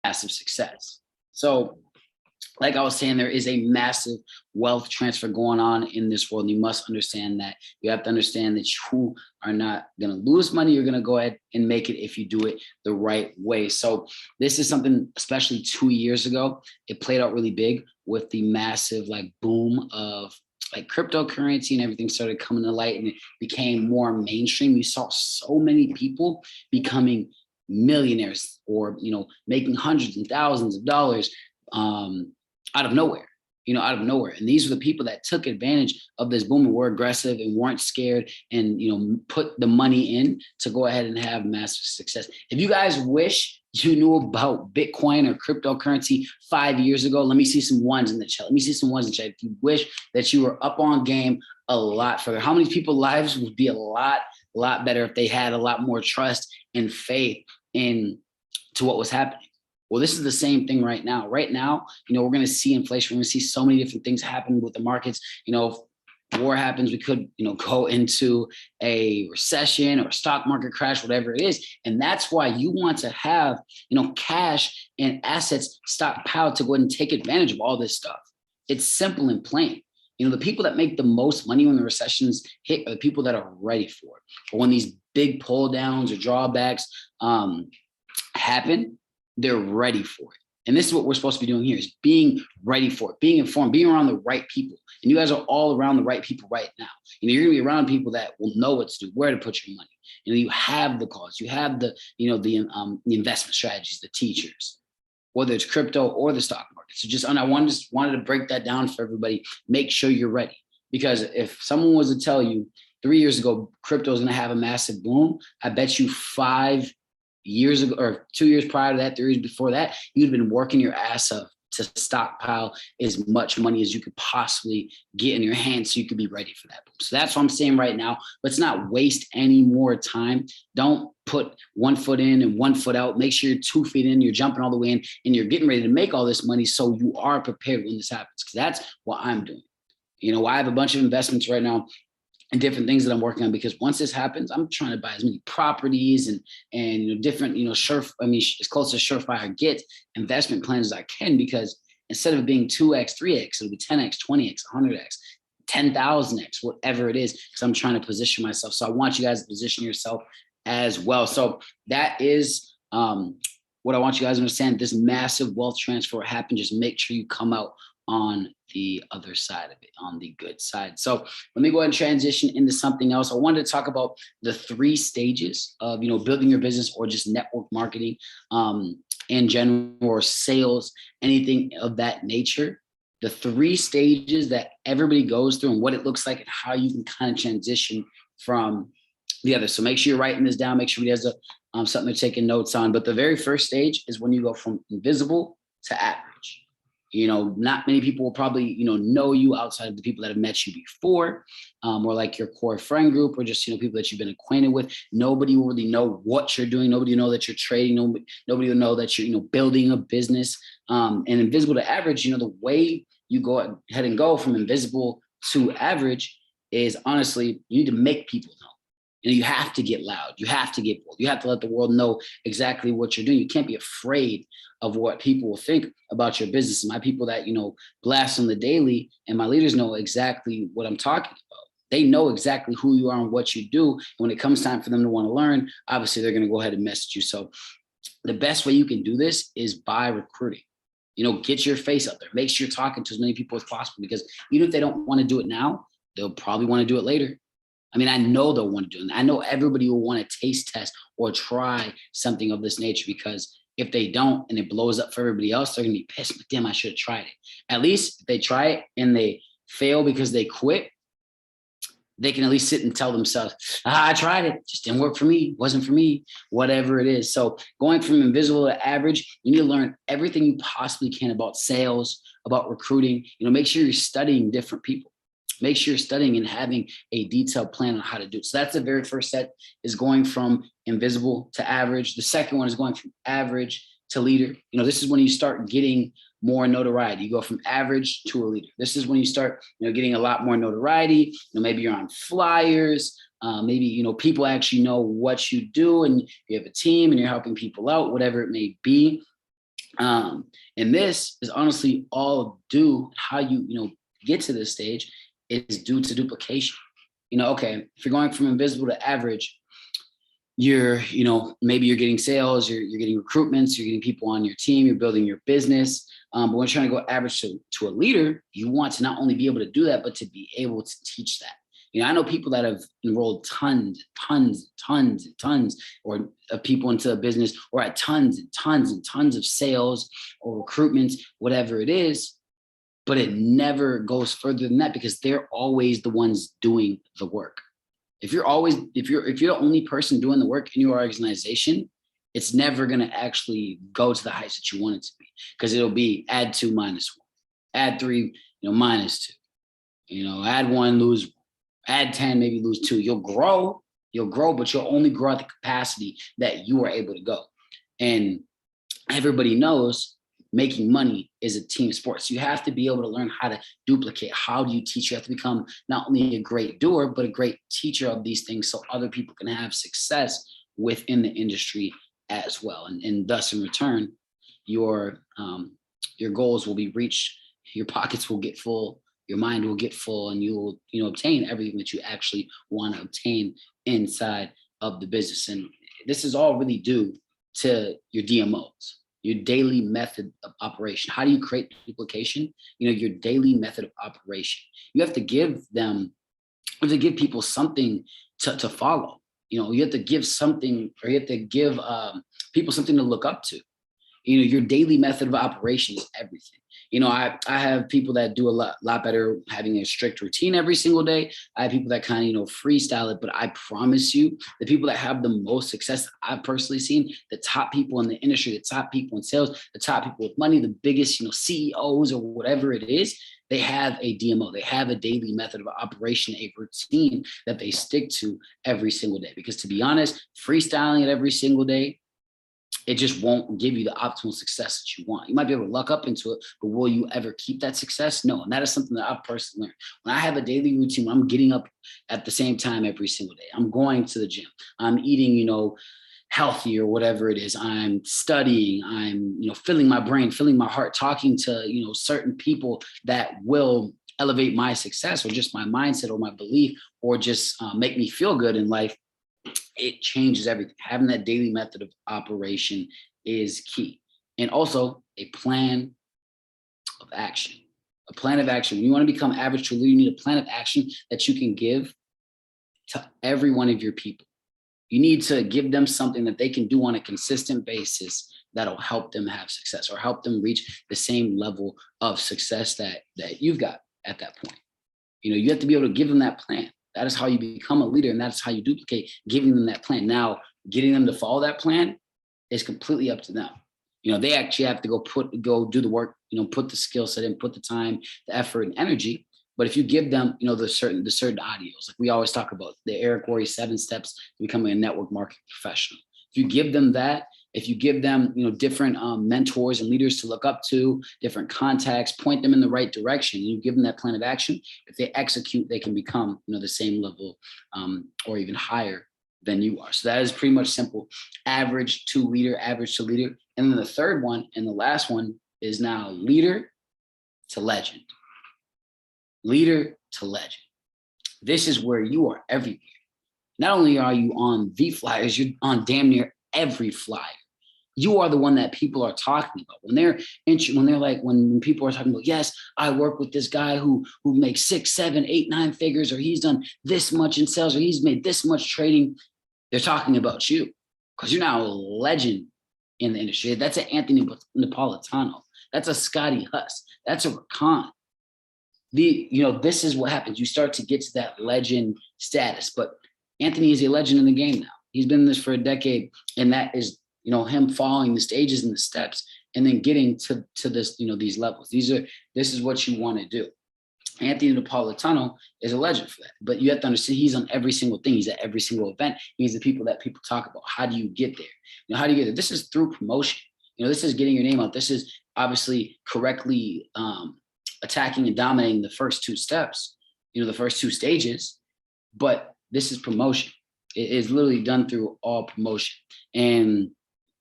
massive success. So like I was saying, there is a massive wealth transfer going on in this world. You must understand that. You have to understand that you are not going to lose money. You're going to go ahead and make it if you do it the right way. So this is something, especially 2 years ago, it played out really big with the massive like boom of like cryptocurrency, and everything started coming to light and it became more mainstream. You saw so many people becoming millionaires, or, making hundreds and thousands of dollars out of nowhere, out of nowhere. And these are the people that took advantage of this boom and were aggressive and weren't scared and, put the money in to go ahead and have massive success. If you guys wish you knew about Bitcoin or cryptocurrency 5 years ago, let me see some ones in the chat. Let me see some ones in the chat. If you wish that you were up on game a lot further, how many people's lives would be a lot better if they had a lot more trust and faith in to what was happening? Well, this is the same thing right now. Right now, we're going to see inflation. We're going to see so many different things happen with the markets. If war happens, we could, go into a recession or a stock market crash, whatever it is. And that's why you want to have, cash and assets stockpiled to go ahead and take advantage of all this stuff. It's simple and plain. The people that make the most money when the recessions hit are the people that are ready for it. Or when these big pull downs or drawbacks happen, they're ready for it. And this is what we're supposed to be doing here, is being ready for it, being informed, being around the right people. And you guys are all around the right people right now. You're going to be around people that will know what to do, where to put your money. You have the calls, you have the, the investment strategies, the teachers, whether it's crypto or the stock market. So I wanted to break that down for everybody. Make sure you're ready. Because if someone was to tell you 3 years ago, crypto is going to have a massive boom, I bet you 5 years ago, or 2 years prior to that, 3 years before that, you'd been working your ass up to stockpile as much money as you could possibly get in your hands so you could be ready for that boom. So that's what I'm saying right now. Let's not waste any more time. Don't put 1 foot in and 1 foot out. Make sure you're 2 feet in, you're jumping all the way in, and you're getting ready to make all this money so you are prepared when this happens, because that's what I'm doing. I have a bunch of investments right now and different things that I'm working on, because once this happens, I'm trying to buy as many properties and different, as close to surefire get investment plans as I can, because instead of it being 2x, 3x, it'll be 10x, 20x, 100x, 10,000x, whatever it is, because I'm trying to position myself. So I want you guys to position yourself as well. So that is what I want you guys to understand. This massive wealth transfer happened. Just make sure you come out on the other side of it, on the good side. So let me go ahead and transition into something else. I wanted to talk about the 3 stages of, building your business, or just network marketing in general, or sales, anything of that nature. The 3 stages that everybody goes through and what it looks like and how you can kind of transition from the other. So make sure you're writing this down. Make sure he has something they're taking notes on. But the very first stage is when you go from invisible to average. Not many people will probably, know you outside of the people that have met you before, or like your core friend group, or just, people that you've been acquainted with. Nobody will really know what you're doing. Nobody will know that you're trading. Nobody will know that you're, building a business. And invisible to average, the way you go ahead and go from invisible to average is, honestly, you need to make people know. You have to get loud. You have to get bold. You have to let the world know exactly what you're doing. You can't be afraid of what people will think about your business. And my people that, blast on the daily, and my leaders know exactly what I'm talking about. They know exactly who you are and what you do. And when it comes time for them to want to learn, obviously they're going to go ahead and message you. So the best way you can do this is by recruiting. Get your face up there. Make sure you're talking to as many people as possible, because even if they don't want to do it now, they'll probably want to do it later. I know they'll want to do it. I know everybody will want to taste test or try something of this nature, because if they don't and it blows up for everybody else, they're going to be pissed. But damn, I should have tried it. At least if they try it and they fail because they quit, they can at least sit and tell themselves, I tried it, just didn't work for me, wasn't for me, whatever it is. So going from invisible to average, you need to learn everything you possibly can about sales, about recruiting. Make sure you're studying different people. Make sure you're studying and having a detailed plan on how to do it. So that's the very first step, is going from invisible to average. The second one is going from average to leader. This is when you start getting more notoriety. You go from average to a leader. This is when you start, getting a lot more notoriety. Maybe you're on flyers. Maybe, people actually know what you do, and you have a team and you're helping people out, whatever it may be. And this is honestly all due how you get to this stage is due to duplication. Okay, if you're going from invisible to average, maybe you're getting sales, you're getting recruitments, you're getting people on your team, you're building your business. But when you're trying to go average to a leader, you want to not only be able to do that, but to be able to teach that. I know people that have enrolled tons or of people into a business, or at tons and tons and tons of sales or recruitments, whatever it is, but it never goes further than that because they're always the ones doing the work. If you're the only person doing the work in your organization, it's never going to actually go to the heights that you want it to be, because it'll be add 2 minus 1, add 3 minus 2, add 1 lose 1, add 10 maybe lose 2. You'll grow, but you'll only grow at the capacity that you are able to go. And everybody knows making money is a team sport. So you have to be able to learn how to duplicate. How do you teach? You have to become not only a great doer, but a great teacher of these things so other people can have success within the industry as well. And thus in return, your goals will be reached, your pockets will get full, your mind will get full, and you will obtain everything that you actually want to obtain inside of the business. And this is all really due to your DMOs, your daily method of operation. How do you create duplication? Your daily method of operation. You have to give people something to follow. You have to give something, or you have to give people something to look up to. Your daily method of operation is everything. I have people that do a lot better having a strict routine every single day. I have people that kind of, freestyle it, but I promise you, the people that have the most success I've personally seen, the top people in the industry, the top people in sales, the top people with money, the biggest, CEOs or whatever it is, they have a DMO. They have a daily method of operation, a routine that they stick to every single day. Because to be honest, freestyling it every single day, it just won't give you the optimal success that you want. You might be able to luck up into it, but will you ever keep that success? No. And that is something that I've personally learned. When I have a daily routine, I'm getting up at the same time every single day. I'm going to the gym. I'm eating, healthy or whatever it is. I'm studying. I'm, filling my brain, filling my heart, talking to, certain people that will elevate my success or just my mindset or my belief or just make me feel good in life. It changes everything. Having that daily method of operation is key. And also a plan of action. A plan of action. When you want to become average to leader, you need a plan of action that you can give to every one of your people. You need to give them something that they can do on a consistent basis that'll help them have success or help them reach the same level of success that you've got at that point. You have to be able to give them that plan. That is how you become a leader, and that's how you duplicate, giving them that plan. Now, getting them to follow that plan is completely up to them. They actually have to go do the work, put the skill set in, put the time, the effort, and energy. But if you give them, the certain audios, like we always talk about, the Eric Worre 7 steps to becoming a network marketing professional. If you give them that, if you give them, different mentors and leaders to look up to, different contacts, point them in the right direction, and you give them that plan of action, if they execute, they can become, the same level or even higher than you are. So that is pretty much simple. Average to leader. And then the third one and the last one is now leader to legend. Leader to legend. This is where you are everywhere. Not only are you on the flyers, you're on damn near every flyer. You are the one that people are talking about. When people are talking about, yes, I work with this guy who makes 6, 7, 8, 9 figures, or he's done this much in sales, or he's made this much trading. They're talking about you because you're now a legend in the industry. That's an Anthony Napolitano. That's a Scotty Huss. That's a Rakan. This is what happens. You start to get to that legend status, but Anthony is a legend in the game now. He's been in this for a decade, and that is, him following the stages and the steps and then getting to this, these levels. This is what you want to do. Anthony Napolitano is a legend for that, but you have to understand he's on every single thing. He's at every single event. He's the people that people talk about. How do you get there? How do you get there? This is through promotion. This is getting your name out. This is obviously correctly attacking and dominating the first 2 steps, the first 2 stages, but this is promotion. It is literally done through all promotion. And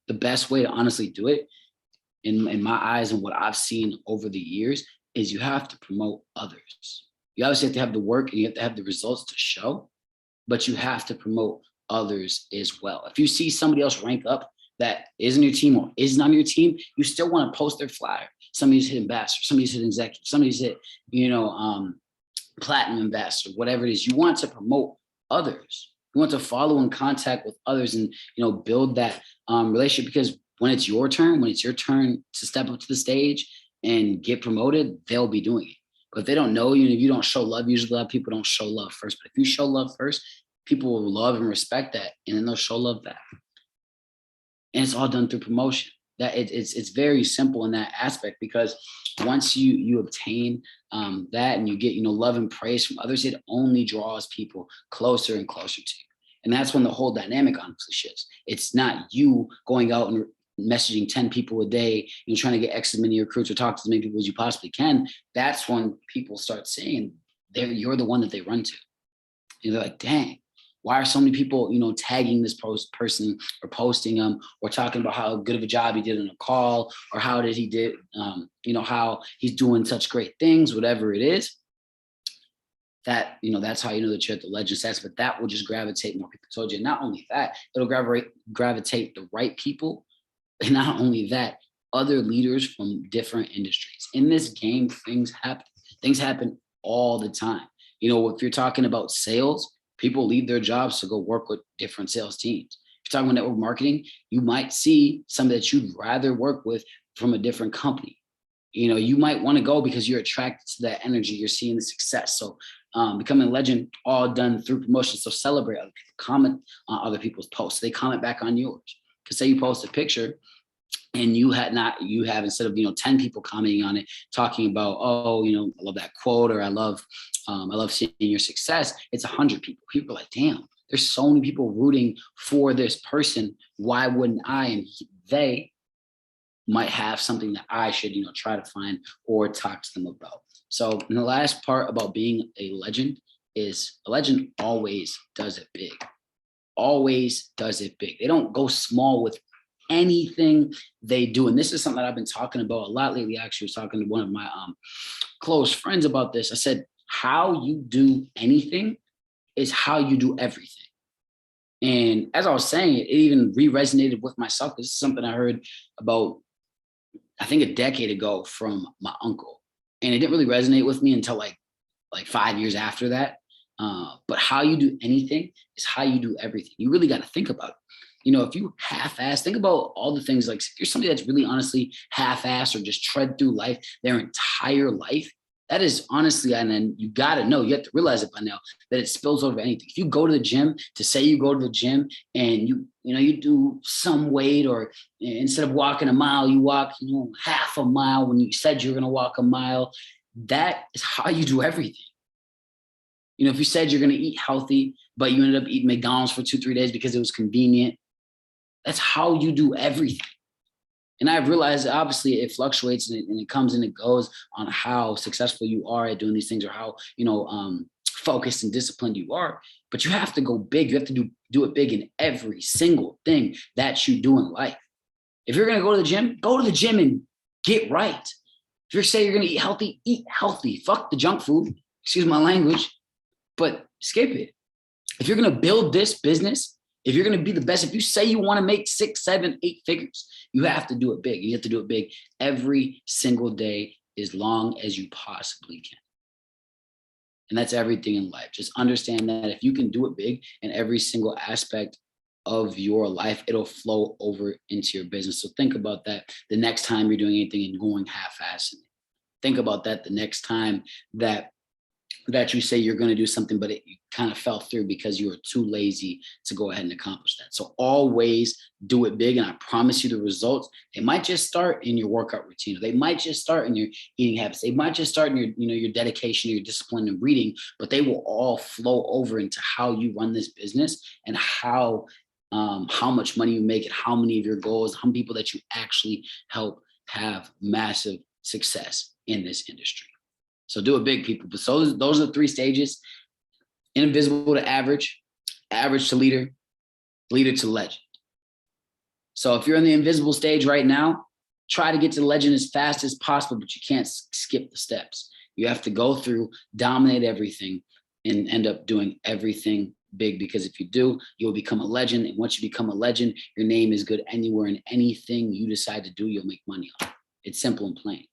the best way to honestly do it in my eyes and what I've seen over the years is you have to promote others. You obviously have to have the work and you have to have the results to show, but you have to promote others as well. If you see somebody else rank up that isn't your team or isn't on your team, you still want to post their flyer. Somebody's hit ambassador, somebody's hit executive, somebody's hit, platinum ambassador, whatever it is. You want to promote others. You want to follow in contact with others and, build that relationship, because when it's your turn to step up to the stage and get promoted, they'll be doing it. But if they don't know you and if you don't show love, usually a lot of people don't show love first. But if you show love first, people will love and respect that, and then they'll show love back. And it's all done through promotion. That it's very simple in that aspect, because once you obtain that and you get love and praise from others, it only draws people closer and closer to you. And that's when the whole dynamic honestly shifts. It's not you going out and messaging 10 people a day, trying to get X as many recruits or talk to as many people as you possibly can. That's when people start saying you're the one that they run to. And they're like, dang, why are so many people, tagging this person or posting them or talking about how good of a job he did in a call, or how did he did, how he's doing such great things, whatever it is. That, that's how that you're at the legend status, but that will just gravitate more people towards you. Not only that, it'll gravitate the right people. And not only that, other leaders from different industries. In this game, things happen. Things happen all the time. If you're talking about sales, people leave their jobs to go work with different sales teams. If you're talking about network marketing, you might see some that you'd rather work with from a different company. You might want to go because you're attracted to that energy. You're seeing the success. So becoming a legend, all done through promotion. So celebrate other people, comment on other people's posts. They comment back on yours. Because say you post a picture and you have instead of 10 people commenting on it, talking about, I love that quote, or I love seeing your success. It's 100 people. People are like, damn, there's so many people rooting for this person. Why wouldn't I? And they might have something that I should try to find or talk to them about. So the last part about being a legend is a legend always does it big. Always does it big. They don't go small with anything they do. And this is something that I've been talking about a lot lately. Actually, I was talking to one of my close friends about this. I said, how you do anything is how you do everything. And as I was saying it, it even re-resonated with myself. This is something I heard about, I think, a decade ago from my uncle. And it didn't really resonate with me until like 5 years after that. But how you do anything is how you do everything. You really got to think about it. If you half-ass, think about all the things, like if you're somebody that's really honestly half-ass or just tread through life their entire life, that is honestly, and then you got to know, you have to realize it by now, that it spills over anything. If you go to the gym, to say you go to the gym and you do some weight, or instead of walking a mile, you walk, half a mile when you said you're going to walk a mile, that is how you do everything. If you said you're going to eat healthy, but you ended up eating McDonald's for 2-3 days because it was convenient, that's how you do everything. And I've realized that obviously it fluctuates and it comes and it goes on how successful you are at doing these things, or how, focused and disciplined you are. But you have to go big. You have to do it big in every single thing that you do in life. If you're going to go to the gym and get right. If you're saying you're going to eat healthy. Fuck the junk food. Excuse my language, but skip it. If you're going to build this business, if you're going to be the best, if you say you want to make 6, 7, 8 figures, you have to do it big. You have to do it big every single day, as long as you possibly can. And that's everything in life. Just understand that if you can do it big in every single aspect of your life, it'll flow over into your business. So think about that the next time you're doing anything and going half-assed. Think about that the next time that you say you're going to do something, but it kind of fell through because you were too lazy to go ahead and accomplish that. So always do it big. And I promise you the results, they might just start in your workout routine. They might just start in your eating habits. They might just start in your, your dedication, your discipline and reading, but they will all flow over into how you run this business and how much money you make and how many of your goals, how many people that you actually help have massive success in this industry. So do it big, people. But so those are the 3 stages: invisible to average, average to leader, leader to legend. So if you're in the invisible stage right now, try to get to the legend as fast as possible, but you can't skip the steps. You have to go through, dominate everything, and end up doing everything big, because if you do, you'll become a legend. And once you become a legend, your name is good anywhere, and anything you decide to do, you'll make money on. It's simple and plain.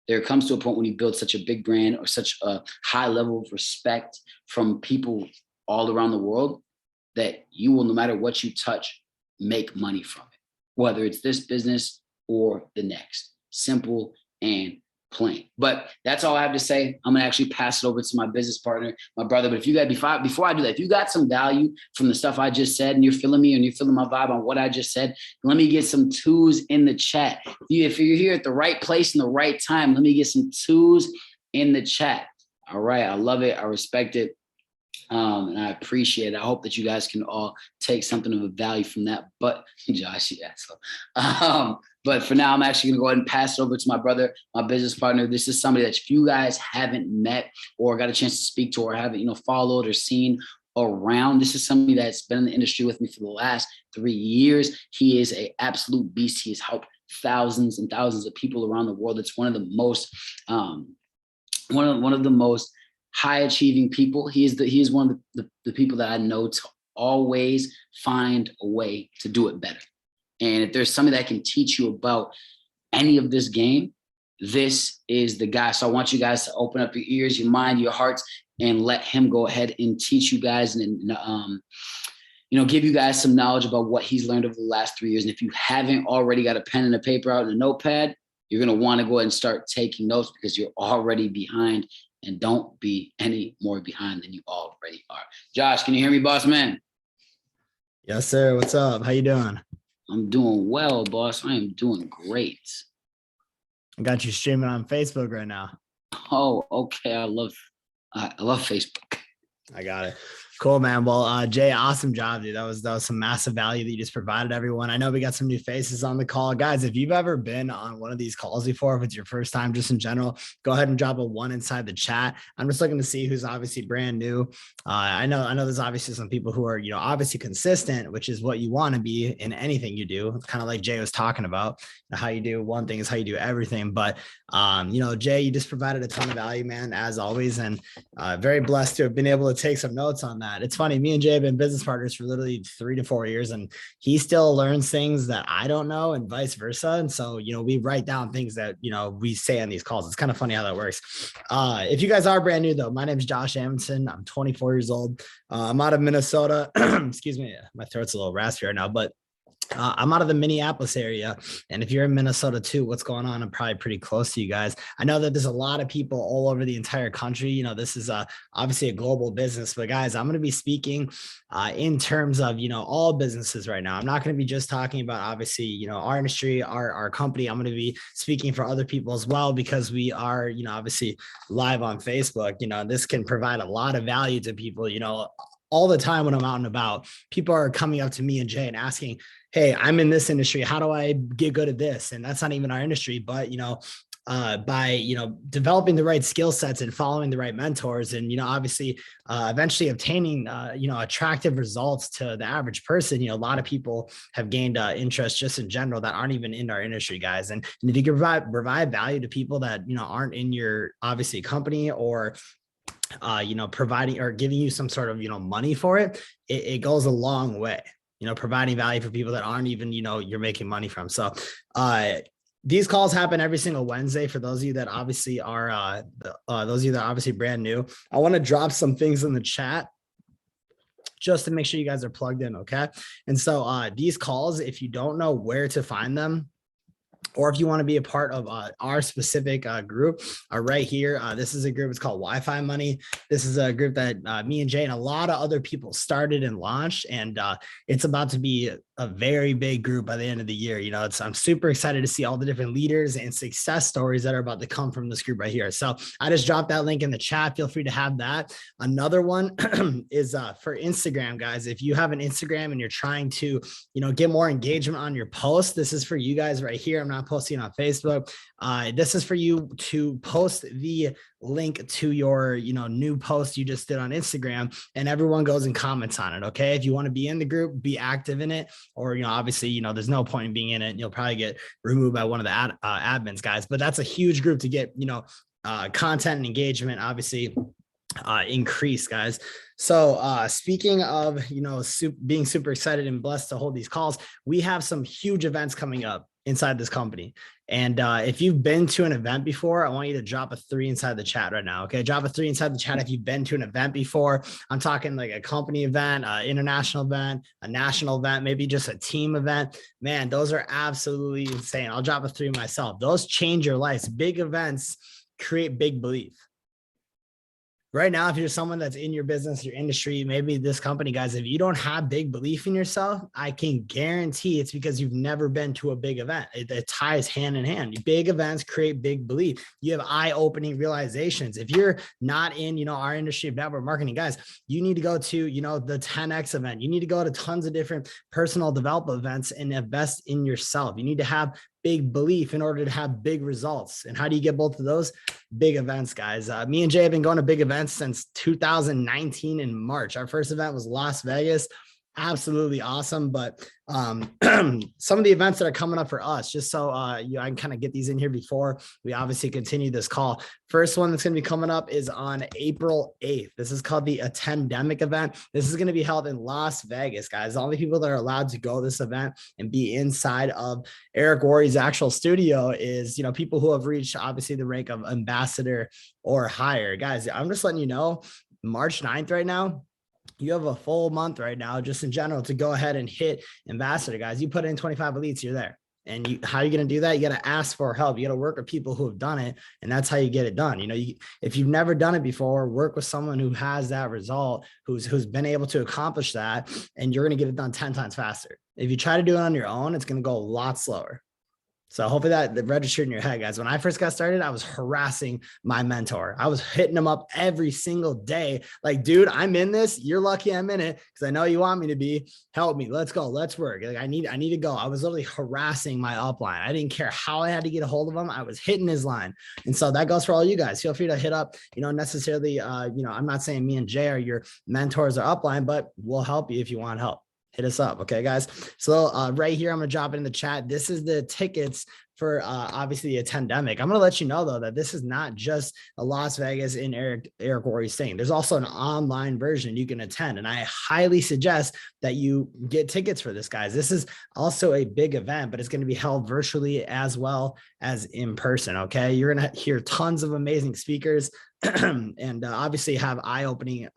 There comes to a point when you build such a big brand or such a high level of respect from people all around the world that you will, no matter what you touch, make money from it, whether it's this business or the next. Simple and plain. But that's all I have to say. I'm gonna actually pass it over to my business partner, my brother. But if you guys, before I do that, if you got some value from the stuff I just said and you're feeling me and you're feeling my vibe on what I just said, let me get some twos in the chat. If you're here at the right place in the right time, let me get some twos in the chat. All right, I love it. I respect it. And I appreciate it. I hope that you guys can all take something of a value from that. But Josh, yeah. So, but for now, I'm actually gonna go ahead and pass it over to my brother, my business partner. This is somebody that if you guys haven't met or got a chance to speak to or haven't, followed or seen around, this is somebody that's been in the industry with me for the last 3 years. He is an absolute beast. He has helped thousands and thousands of people around the world. It's one of the most, one of the most high achieving people. He is one of the people that I know to always find a way to do it better. And if there's somebody that can teach you about any of this game, this is the guy. So I want you guys to open up your ears, your mind, your hearts, and let him go ahead and teach you guys and give you guys some knowledge about what he's learned over the last 3 years. And if you haven't already got a pen and a paper out and a notepad, you're going to want to go ahead and start taking notes, because you're already behind. And don't be any more behind than you already are. Josh, can you hear me, boss man? Yes, sir. What's up? How you doing? I'm doing well, boss. I am doing great. I got you streaming on Facebook right now. Oh, okay. I love Facebook. I got it. Cool, man. Well, Jay, awesome job, dude. That was some massive value that you just provided everyone. I know we got some new faces on the call. Guys, if you've ever been on one of these calls before, if it's your first time, just in general, go ahead and drop a 1 inside the chat. I'm just looking to see who's obviously brand new. I know there's obviously some people who are, obviously consistent, which is what you want to be in anything you do. It's kind of like Jay was talking about. How you do one thing is how you do everything. But, Jay, you just provided a ton of value, man, as always. And very blessed to have been able to take some notes on that. It's funny. Me and Jay have been business partners for literally 3 to 4 years, and he still learns things that I don't know and vice versa. And so, we write down things that, we say on these calls. It's kind of funny how that works. If you guys are brand new though, my name is Josh Amundson. I'm 24 years old. I'm out of Minnesota. Excuse me. My throat's a little raspy right now, but I'm out of the Minneapolis area. And if you're in Minnesota too, what's going on? I'm probably pretty close to you guys. I know that there's a lot of people all over the entire country. This is obviously a global business, but guys, I'm going to be speaking in terms of, all businesses right now. I'm not going to be just talking about obviously, our industry, our company. I'm going to be speaking for other people as well, because we are, obviously live on Facebook. This can provide a lot of value to people, all the time when I'm out and about. People are coming up to me and Jay and asking, hey, I'm in this industry. How do I get good at this? And that's not even our industry, but, by, developing the right skill sets and following the right mentors and, obviously eventually obtaining, attractive results to the average person. A lot of people have gained interest just in general that aren't even in our industry, guys. And if you can provide value to people that, aren't in your obviously company or providing or giving you some sort of, money for it, it goes a long way, providing value for people that aren't even, you're making money from. So, these calls happen every single Wednesday. For those of you that obviously are, those of you that are obviously brand new, I want to drop some things in the chat just to make sure you guys are plugged in. Okay. And so, these calls, if you don't know where to find them, or if you want to be a part of our specific group right here, this is a group. It's called Wi-Fi Money. This is a group that me and Jay and a lot of other people started and launched, and it's about to be a very big group by the end of the year. I'm super excited to see all the different leaders and success stories that are about to come from this group right here. So I just dropped that link in the chat. Feel free to have that. Another one is for Instagram, guys. If you have an Instagram and you're trying to, get more engagement on your posts, this is for you guys right here. I'm I'm not posting on Facebook. This is for you to post the link to your, new post you just did on Instagram, and everyone goes and comments on it. Okay. If you want to be in the group, be active in it, or, obviously, there's no point in being in it. And you'll probably get removed by one of the admins guys, but that's a huge group to get, content and engagement, obviously, increase, guys. So speaking of, being super excited and blessed to hold these calls, we have some huge events coming up inside this company. And if you've been to an event before, I want you to drop a 3 inside the chat right now. Okay. Drop a 3 inside the chat if you've been to an event before. I'm talking like a company event, international event, a national event, maybe just a team event. Man, those are absolutely insane. I'll drop a 3 myself. Those change your lives. Big events create big belief. Right now, if you're someone that's in your business, your industry, maybe this company, guys, if you don't have big belief in yourself, I can guarantee it's because you've never been to a big event. It ties hand in hand. Big events create big belief. You have eye-opening realizations. If you're not in, our industry of network marketing, guys, you need to go to, the 10X event. You need to go to tons of different personal development events and invest in yourself. You need to have big belief in order to have big results. And how do you get both of those? Big events, guys. Me and Jay have been going to big events since 2019 in March. Our first event was Las Vegas. Absolutely awesome. But some of the events that are coming up for us, just so I can kind of get these in here before we obviously continue this call. First one that's going to be coming up is on April 8th. This is called the Attendemic event. This is going to be held in Las Vegas, guys. The only people that are allowed to go to this event and be inside of Eric Worre's actual studio is, people who have reached obviously the rank of ambassador or higher. Guys, I'm just letting you know, March 9th right now, you have a full month right now, just in general, to go ahead and hit ambassador, guys. You put in 25 elites, you're there. And how are you going to do that? You got to ask for help. You got to work with people who have done it. And that's how you get it done. If you've never done it before, work with someone who has that result, who's been able to accomplish that, and you're going to get it done 10 times faster. If you try to do it on your own, it's going to go a lot slower. So hopefully that registered in your head, guys. When I first got started, I was harassing my mentor. I was hitting him up every single day. Like, dude, I'm in this. You're lucky I'm in it because I know you want me to be. Help me. Let's go. Let's work. Like, I need to go. I was literally harassing my upline. I didn't care how I had to get a hold of him. I was hitting his line. And so that goes for all you guys. Feel free to hit up, necessarily, I'm not saying me and Jay are your mentors or upline, but we'll help you if you want help. Hit us up. Okay, guys. So right here, I'm going to drop it in the chat. This is the tickets for obviously the Attendemic. I'm going to let you know, though, that this is not just a Las Vegas in Eric Worre's thing. There's also an online version you can attend. And I highly suggest that you get tickets for this, guys. This is also a big event, but it's going to be held virtually as well as in person. Okay. You're going to hear tons of amazing speakers and obviously have eye-opening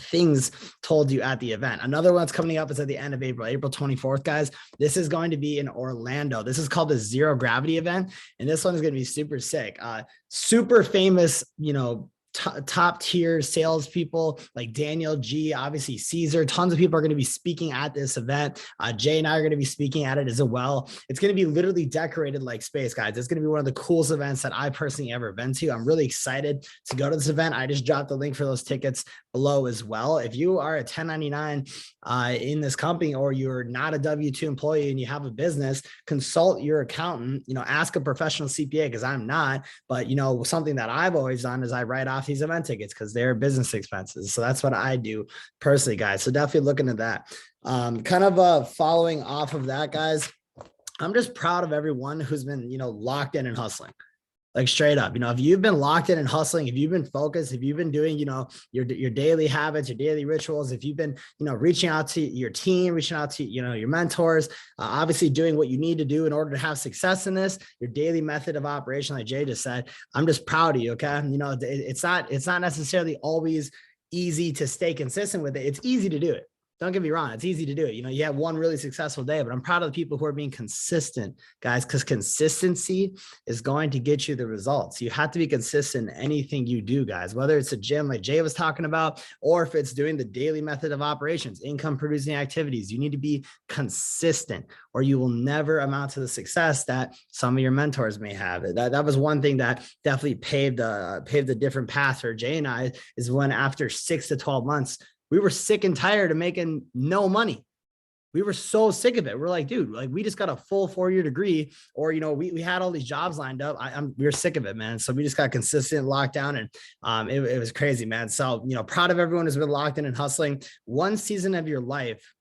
things told you at the event. Another one that's coming up is at the end of April 24th, guys. This is going to be in Orlando. This is called the Zero Gravity event. And this one is going to be super sick. Super famous, top tier salespeople like Daniel G, obviously Caesar. Tons of people are going to be speaking at this event. Jay and I are going to be speaking at it as well. It's going to be literally decorated like space, guys. It's going to be one of the coolest events that I personally ever been to. I'm really excited to go to this event. I just dropped the link for those tickets below as well. If you are a 1099 in this company, or you're not a W-2 employee and you have a business, consult your accountant, ask a professional CPA, because I'm not, but something that I've always done is I write off these event tickets because they're business expenses. So that's what I do personally, guys. So definitely look into that. Following off of that, guys, I'm just proud of everyone who's been, locked in and hustling. Like straight up, if you've been locked in and hustling, if you've been focused, if you've been doing, your daily habits, your daily rituals, if you've been, reaching out to your team, reaching out to, your mentors, obviously doing what you need to do in order to have success in this, your daily method of operation, like Jay just said, I'm just proud of you. Okay. It's not necessarily always easy to stay consistent with it. It's easy to do it. Don't get me wrong. It's easy to do it. You have one really successful day, but I'm proud of the people who are being consistent, guys, because consistency is going to get you the results. You have to be consistent in anything you do, guys, whether it's a gym like Jay was talking about, or if it's doing the daily method of operations, income producing activities. You need to be consistent, or you will never amount to the success that some of your mentors may have. That was one thing that definitely paved a different path for Jay and I, is when after 6 to 12 months, we were sick and tired of making no money. We were so sick of it. We're like, dude, like we just got a full 4-year degree, or, we had all these jobs lined up. We were sick of it, man. So we just got consistent lockdown, and it was crazy, man. So, proud of everyone who's been locked in and hustling. One season of your life,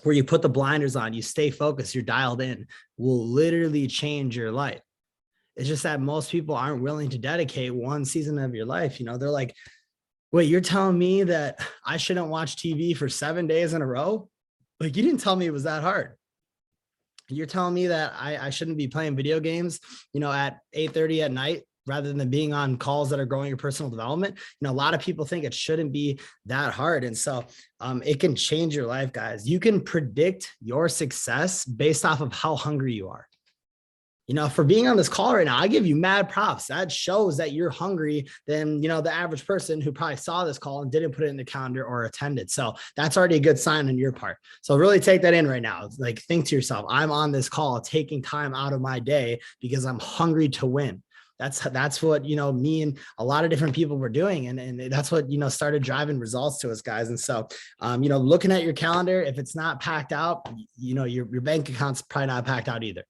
where you put the blinders on, you stay focused, you're dialed in, will literally change your life. It's just that most people aren't willing to dedicate one season of your life. They're like, wait, you're telling me that I shouldn't watch TV for 7 days in a row? Like, you didn't tell me it was that hard. You're telling me that I shouldn't be playing video games, at 8:30 at night, rather than being on calls that are growing your personal development. A lot of people think it shouldn't be that hard. And so it can change your life, guys. You can predict your success based off of how hungry you are. For being on this call right now, I give you mad props. That shows that you're hungry than, the average person who probably saw this call and didn't put it in the calendar or attended. So that's already a good sign on your part. So really take that in right now. Like, think to yourself, I'm on this call, taking time out of my day because I'm hungry to win. That's what, me and a lot of different people were doing. And that's what, started driving results to us, guys. And so, looking at your calendar, if it's not packed out, your bank account's probably not packed out either.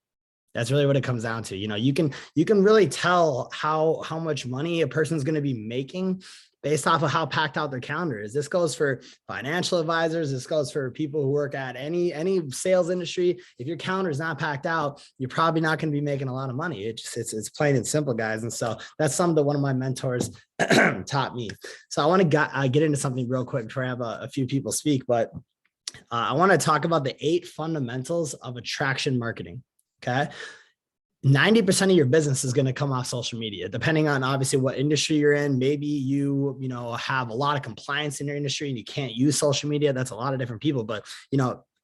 That's really what it comes down to. You can really tell how much money a person's going to be making based off of how packed out their calendar is. This goes for financial advisors. This goes for people who work at any sales industry. If your calendar is not packed out, you're probably not going to be making a lot of money. It's plain and simple, guys. And so that's something that one of my mentors taught me. So I want to get into something real quick before I have a few people speak, but I want to talk about the 8 fundamentals of attraction marketing. Okay. 90% of your business is going to come off social media, depending on obviously what industry you're in. Maybe you have a lot of compliance in your industry and you can't use social media. That's a lot of different people, but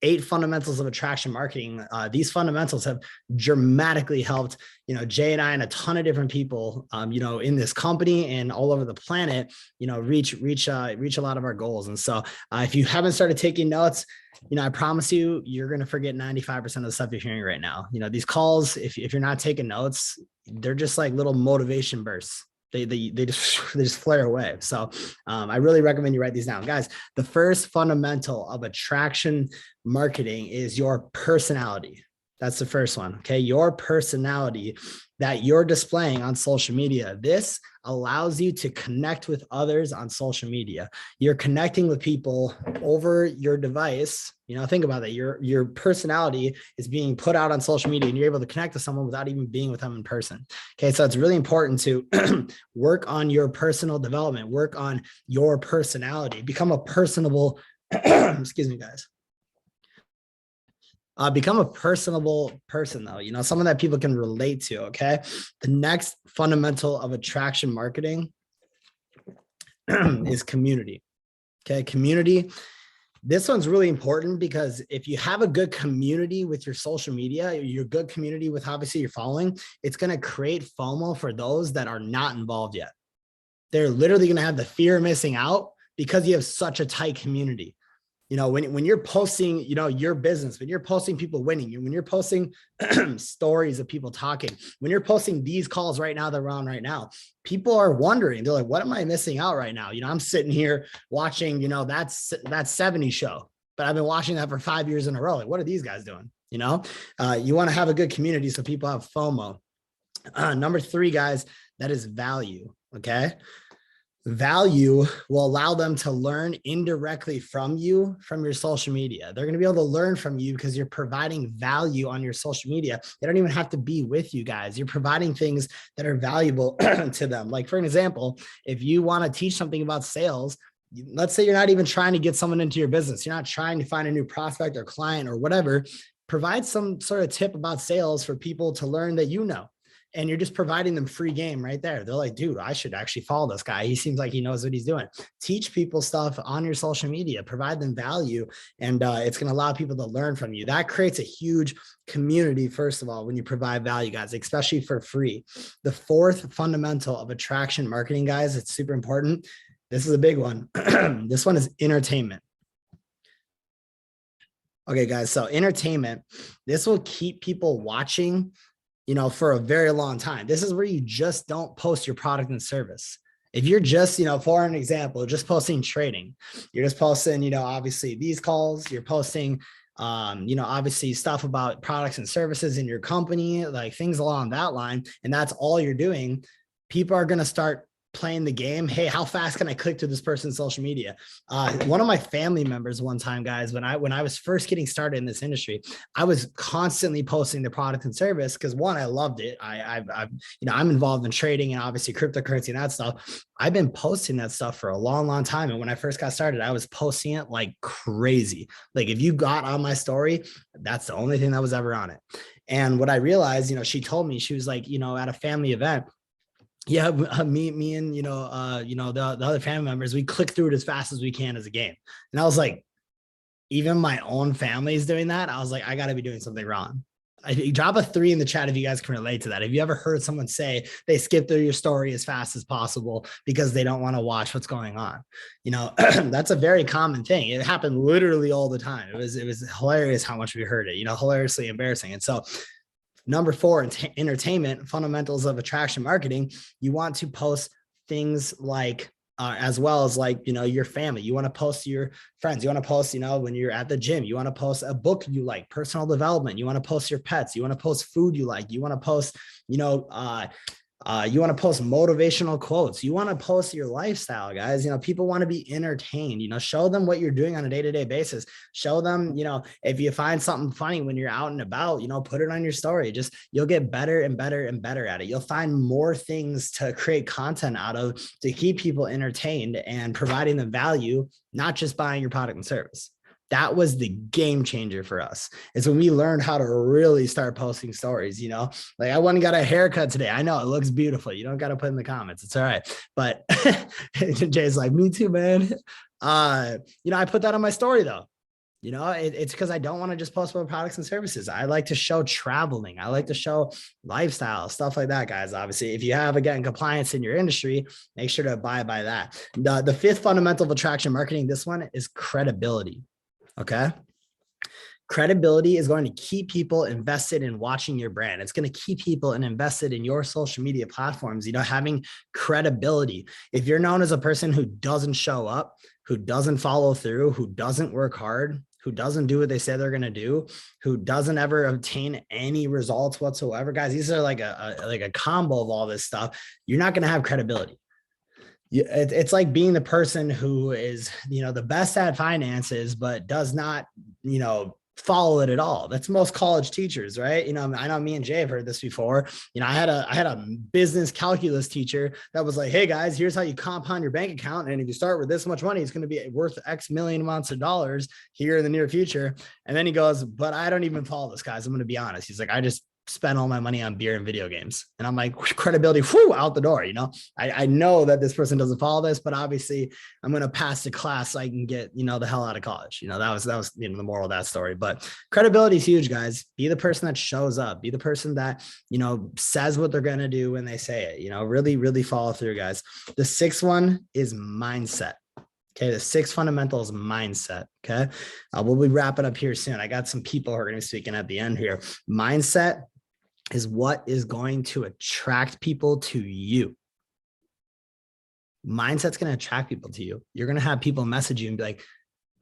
8 fundamentals of attraction marketing. These fundamentals have dramatically helped, Jay and I and a ton of different people, in this company and all over the planet, reach a lot of our goals. And so if you haven't started taking notes, I promise you're going to forget 95% of the stuff you're hearing right now. These calls, if you're not taking notes, they're just like little motivation bursts. They just flare away. So I really recommend you write these down, guys. The first fundamental of attraction marketing is your personality. That's the first one. Okay. Your personality that you're displaying on social media. This allows you to connect with others on social media. You're connecting with people over your device. Think about that. Your personality is being put out on social media and you're able to connect with someone without even being with them in person. Okay. So it's really important to work on your personal development, work on your personality, become a personable, excuse me, guys. Become a personable person, though, someone that people can relate to. Okay. The next fundamental of attraction marketing is community. Okay. Community. This one's really important because if you have a good community with your social media, your good community with obviously your following, it's going to create FOMO for those that are not involved yet. They're literally going to have the fear of missing out because you have such a tight community. When you're posting, your business, when you're posting people winning, when you're posting stories of people talking, when you're posting these calls right now that we're on right now, people are wondering, they're like, what am I missing out right now? I'm sitting here watching, that 70s show, but I've been watching that for 5 years in a row. Like, what are these guys doing? You want to have a good community so people have FOMO. Number 3, guys, that is value. Okay. Value will allow them to learn indirectly from you, from your social media. They're going to be able to learn from you because you're providing value on your social media. They don't even have to be with you guys. You're providing things that are valuable to them. Like, for an example, if you want to teach something about sales, let's say you're not even trying to get someone into your business. You're not trying to find a new prospect or client or whatever. Provide some sort of tip about sales for people to learn that and you're just providing them free game right there. They're like, dude, I should actually follow this guy. He seems like he knows what he's doing. Teach people stuff on your social media, provide them value, and it's going to allow people to learn from you. That creates a huge community, first of all, when you provide value, guys, especially for free. The 4th fundamental of attraction marketing, guys, it's super important. This is a big one. This one is entertainment. Okay, guys. So entertainment, this will keep people watching for a very long time. This is where you just don't post your product and service. If you're just, for an example, just posting trading, you're just posting, obviously these calls, you're posting obviously stuff about products and services in your company, like things along that line, and that's all you're doing, people are going to start playing the game. Hey, how fast can I click to this person's social media? One of my family members one time, guys, when I was first getting started in this industry, I was constantly posting the product and service because one, I loved it. I'm involved in trading and obviously cryptocurrency and that stuff. I've been posting that stuff for a long, long time. And when I first got started, I was posting it like crazy. Like if you got on my story, that's the only thing that was ever on it. And what I realized, she told me, she was like, at a family event, yeah, me and the other family members, we click through it as fast as we can as a game. And I was like, even my own family is doing that. I was like, I got to be doing something wrong. Drop a 3 in the chat if you guys can relate to that. Have you ever heard someone say they skip through your story as fast as possible because they don't want to watch what's going on? That's a very common thing. It happened literally all the time. It was hilarious how much we heard it, hilariously embarrassing. And so number 4, entertainment, fundamentals of attraction marketing. You want to post things like, as well as like, your family. You want to post to your friends. You want to post, when you're at the gym. You want to post a book you like, personal development. You want to post your pets. You want to post food you like. You want to post, you want to post motivational quotes. You want to post your lifestyle, guys. People want to be entertained. Show them what you're doing on a day-to-day basis. Show them, if you find something funny when you're out and about, put it on your story. Just, you'll get better and better and better at it. You'll find more things to create content out of to keep people entertained and providing them value, not just buying your product and service. That was the game changer for us. It's when we learned how to really start posting stories, like I went and got a haircut today. I know it looks beautiful. You don't got to put in the comments. It's all right. But Jay's like, me too, man. I put that on my story though. It's because I don't want to just post about products and services. I like to show traveling. I like to show lifestyle, stuff like that, guys. Obviously, if you have, again, compliance in your industry, make sure to abide by that. The 5th fundamental of attraction marketing, this one is credibility. Okay. Credibility is going to keep people invested in watching your brand. It's going to keep people invested in your social media platforms, having credibility. If you're known as a person who doesn't show up, who doesn't follow through, who doesn't work hard, who doesn't do what they say they're going to do, who doesn't ever obtain any results whatsoever, guys, these are like a combo of all this stuff. You're not going to have credibility. It's like being the person who is, the best at finances, but does not, follow it at all. That's most college teachers, right? I know me and Jay have heard this before. I had a business calculus teacher that was like, hey guys, here's how you compound your bank account. And if you start with this much money, it's going to be worth X million amounts of dollars here in the near future. And then he goes, but I don't even follow this, guys. I'm going to be honest. He's like, I just spend all my money on beer and video games. And I'm like, credibility, out the door. I know that this person doesn't follow this, but obviously I'm going to pass the class so I can get, the hell out of college. That was the moral of that story. But credibility is huge, guys. Be the person that shows up, be the person that, says what they're going to do when they say it, really, really follow through, guys. The 6th one is mindset. Okay. The 6th fundamental is mindset. Okay. We'll be wrapping up here soon. I got some people who are going to be speaking at the end here. Mindset is what is going to attract people to you. Mindset's going to attract people to you. You're going to have people message you and be like,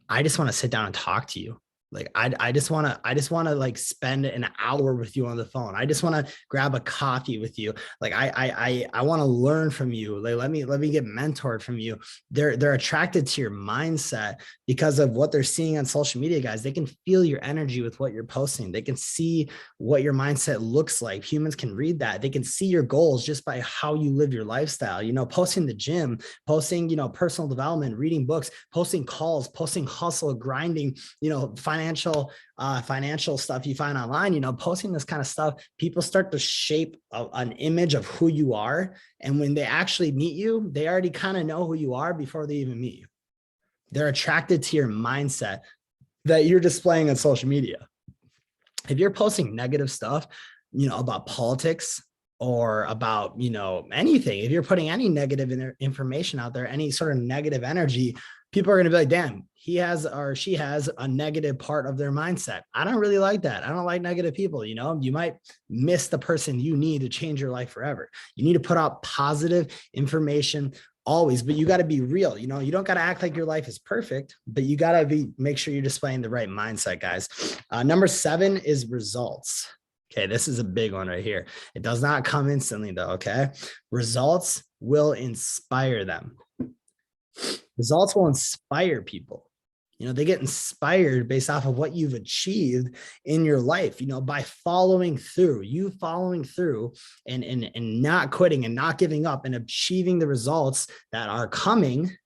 I just want to sit down and talk to you. Like, I just want to like spend an hour with you on the phone. I just want to grab a coffee with you. Like, I want to learn from you. Like, let me get mentored from you. They're attracted to your mindset because of what they're seeing on social media, guys. They can feel your energy with what you're posting. They can see what your mindset looks like. Humans can read that. They can see your goals just by how you live your lifestyle, posting the gym, posting, personal development, reading books, posting calls, posting hustle, grinding, financial stuff you find online, posting this kind of stuff, people start to shape an image of who you are. And when they actually meet you, they already kind of know who you are before they even meet you. They're attracted to your mindset that you're displaying on social media. If you're posting negative stuff, about politics or about, anything, if you're putting any negative information out there, any sort of negative energy, people are going to be like, damn, he has or she has a negative part of their mindset. I don't really like that. I don't like negative people. You might miss the person you need to change your life forever. You need to put out positive information always, but you got to be real. You know, you don't got to act like your life is perfect, but you got to make sure you're displaying the right mindset, guys. Number 7 is results. Okay. This is a big one right here. It does not come instantly though. Okay. Results will inspire them. Results will inspire people. You know, they get inspired based off of what you've achieved in your life, you know, by following through, and not quitting and not giving up and achieving the results that are coming.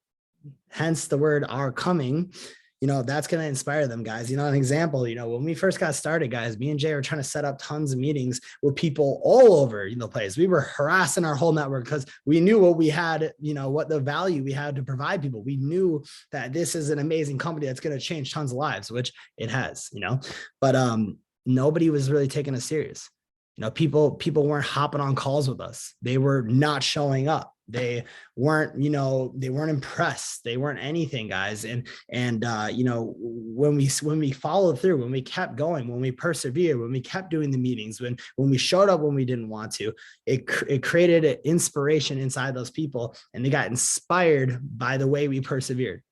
Hence the word are coming. You know, that's going to inspire them, guys. You know, an example, you know, when we first got started, guys, me and Jay were trying to set up tons of meetings with people all over, the place. We were harassing our whole network because we knew what we had, you know, what the value we had to provide people. We knew that this is an amazing company that's going to change tons of lives, which it has, you know, but nobody was really taking us serious. You know, people weren't hopping on calls with us. They were not showing up. They weren't, you know, they weren't impressed. They weren't anything, guys. And you know, when we followed through, when we kept going, when we persevered, when we kept doing the meetings, when we showed up when we didn't want to, it created an inspiration inside those people, and they got inspired by the way we persevered.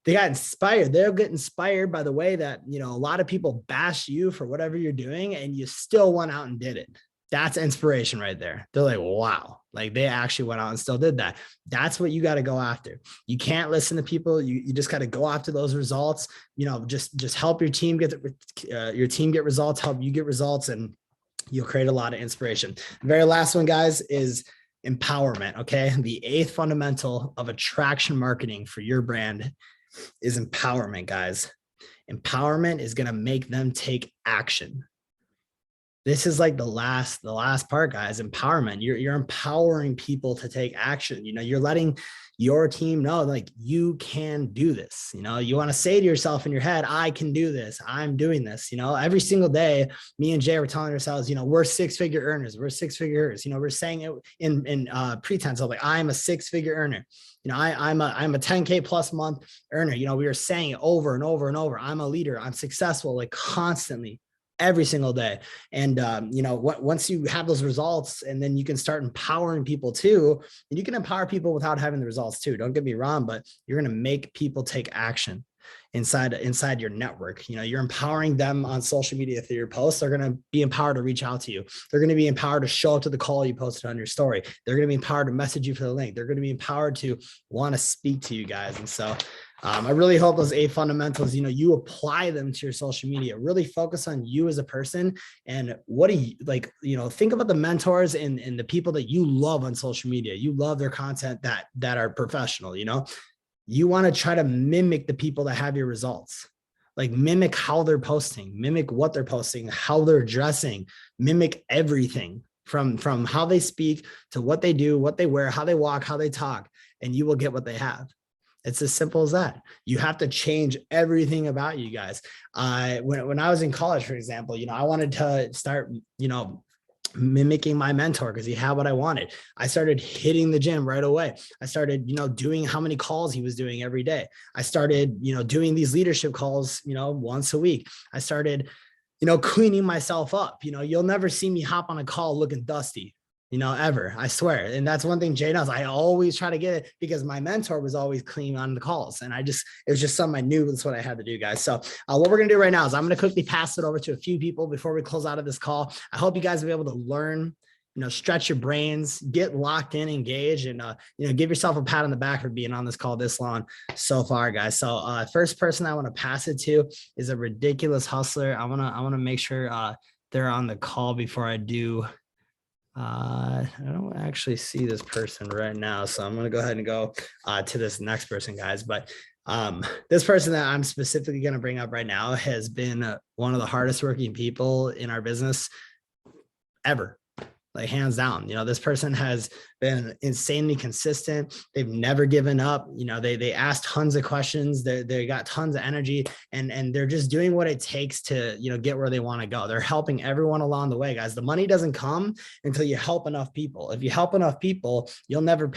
They got inspired. They'll get inspired by the way that, you know, a lot of people bash you for whatever you're doing and you still went out and did it. That's inspiration right there. They're like, wow, like they actually went out and still did that. That's what you got to go after. You can't listen to people. You just got to go after those results. You know, just help your team get results, help you get results, and you'll create a lot of inspiration. The very last one, guys, is empowerment. Okay. The 8th fundamental of attraction marketing for your brand is empowerment, guys. Empowerment is going to make them take action. This is like the last part, guys. Empowerment. You're empowering people to take action. You know, you're letting your team know, like, you can do this. You know, you want to say to yourself in your head, I can do this. I'm doing this. You know, every single day, me and Jay were telling ourselves, you know, we're 6-figure earners. We're 6-figure earners. You know, we're saying it in pretense of like, I'm a 6-figure earner. You know, I'm a 10K plus month earner. You know, we were saying it over and over and over. I'm a leader. I'm successful, like constantly. Every single day. And, you know, once you have those results, and then you can start empowering people too, and you can empower people without having the results too. Don't get me wrong, but you're going to make people take action inside your network. You know, you're empowering them on social media through your posts. They're going to be empowered to reach out to you. They're going to be empowered to show up to the call you posted on your story. They're going to be empowered to message you for the link. They're going to be empowered to want to speak to you guys. And so I really hope those 8 fundamentals, you know, you apply them to your social media. Really focus on you as a person, and what do you like, you know, think about the mentors and the people that you love on social media. You love their content that are professional. You know, you want to try to mimic the people that have your results. Like, mimic how they're posting, mimic what they're posting, how they're dressing, mimic everything from how they speak to what they do, what they wear, how they walk, how they talk, and you will get what they have. It's as simple as that. You have to change everything about you guys. When I was in college, for example, you know, I wanted to start, you know, mimicking my mentor because he had what I wanted. I started hitting the gym right away. I started, you know, doing how many calls he was doing every day. I started, you know, doing these leadership calls, you know, once a week. I started, you know, cleaning myself up. You know, you'll never see me hop on a call looking dusty, you know, ever, I swear. And that's one thing Jay knows. I always try to get it because my mentor was always clean on the calls. And it was just something I knew that's what I had to do, guys. So what we're going to do right now is I'm going to quickly pass it over to a few people before we close out of this call. I hope you guys will be able to learn, you know, stretch your brains, get locked in, engage, and, you know, give yourself a pat on the back for being on this call this long so far, guys. So first person I want to pass it to is a ridiculous hustler. I want to make sure they're on the call before I do. I don't actually see this person right now, so I'm going to go ahead and go to this next person, guys. But this person that I'm specifically going to bring up right now has been one of the hardest working people in our business ever. Like, hands down. You know, this person has been insanely consistent. They've never given up. You know, they ask tons of questions. They got tons of energy, and they're just doing what it takes to, you know, get where they want to go. They're helping everyone along the way, guys. The money doesn't come until you help enough people. If you help enough people, you'll never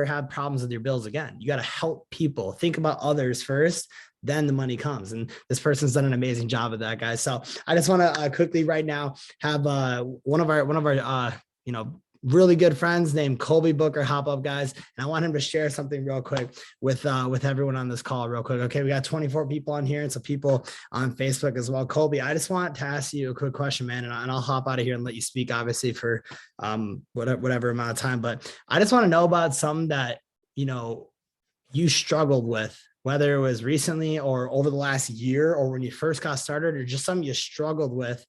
have problems with your bills again. You got to help people. Think about others first, then the money comes. And this person's done an amazing job of that, guys. So I just want to quickly right now have one of our you know, really good friends named Colby Booker. Hop up, guys. And I want him to share something real quick with everyone on this call real quick. Okay, we got 24 people on here and some people on Facebook as well. Colby, I just want to ask you a quick question, man, and I'll hop out of here and let you speak, obviously, for whatever amount of time. But I just want to know about some that, you struggled with, whether it was recently or over the last year or when you first got started, or just something you struggled with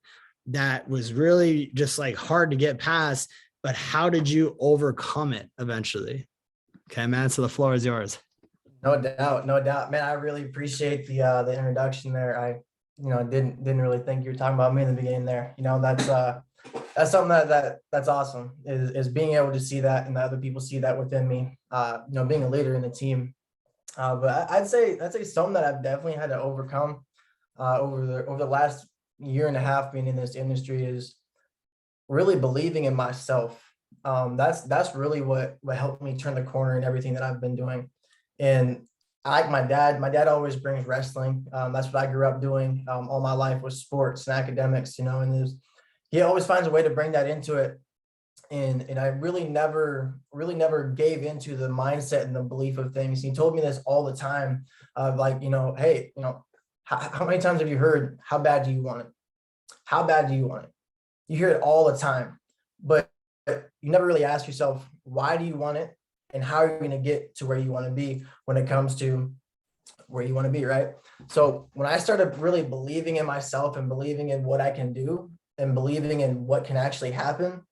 that was really just like hard to get past, but how did you overcome it eventually? Okay, man. So the floor is yours. No doubt, no doubt, man. I really appreciate the introduction there. I, didn't really think you were talking about me in the beginning there. That's something that's awesome is being able to see that and that other people see that within me. Being a leader in the team. But I'd say something that I've definitely had to overcome over the last year and a half being in this industry is really believing in myself. That's really what helped me turn the corner in everything that I've been doing. And I like my dad always brings wrestling. That's what I grew up doing. All my life was sports and academics, and he always finds a way to bring that into it. And I really never gave into the mindset and the belief of things. He told me this all the time of like, hey, how many times have you heard, how bad do you want it? How bad do you want it? You hear it all the time, but you never really ask yourself, why do you want it? And how are you going to get to where you want to be when it comes to where you want to be, right? So when I started really believing in myself and believing in what I can do and believing in what can actually happen,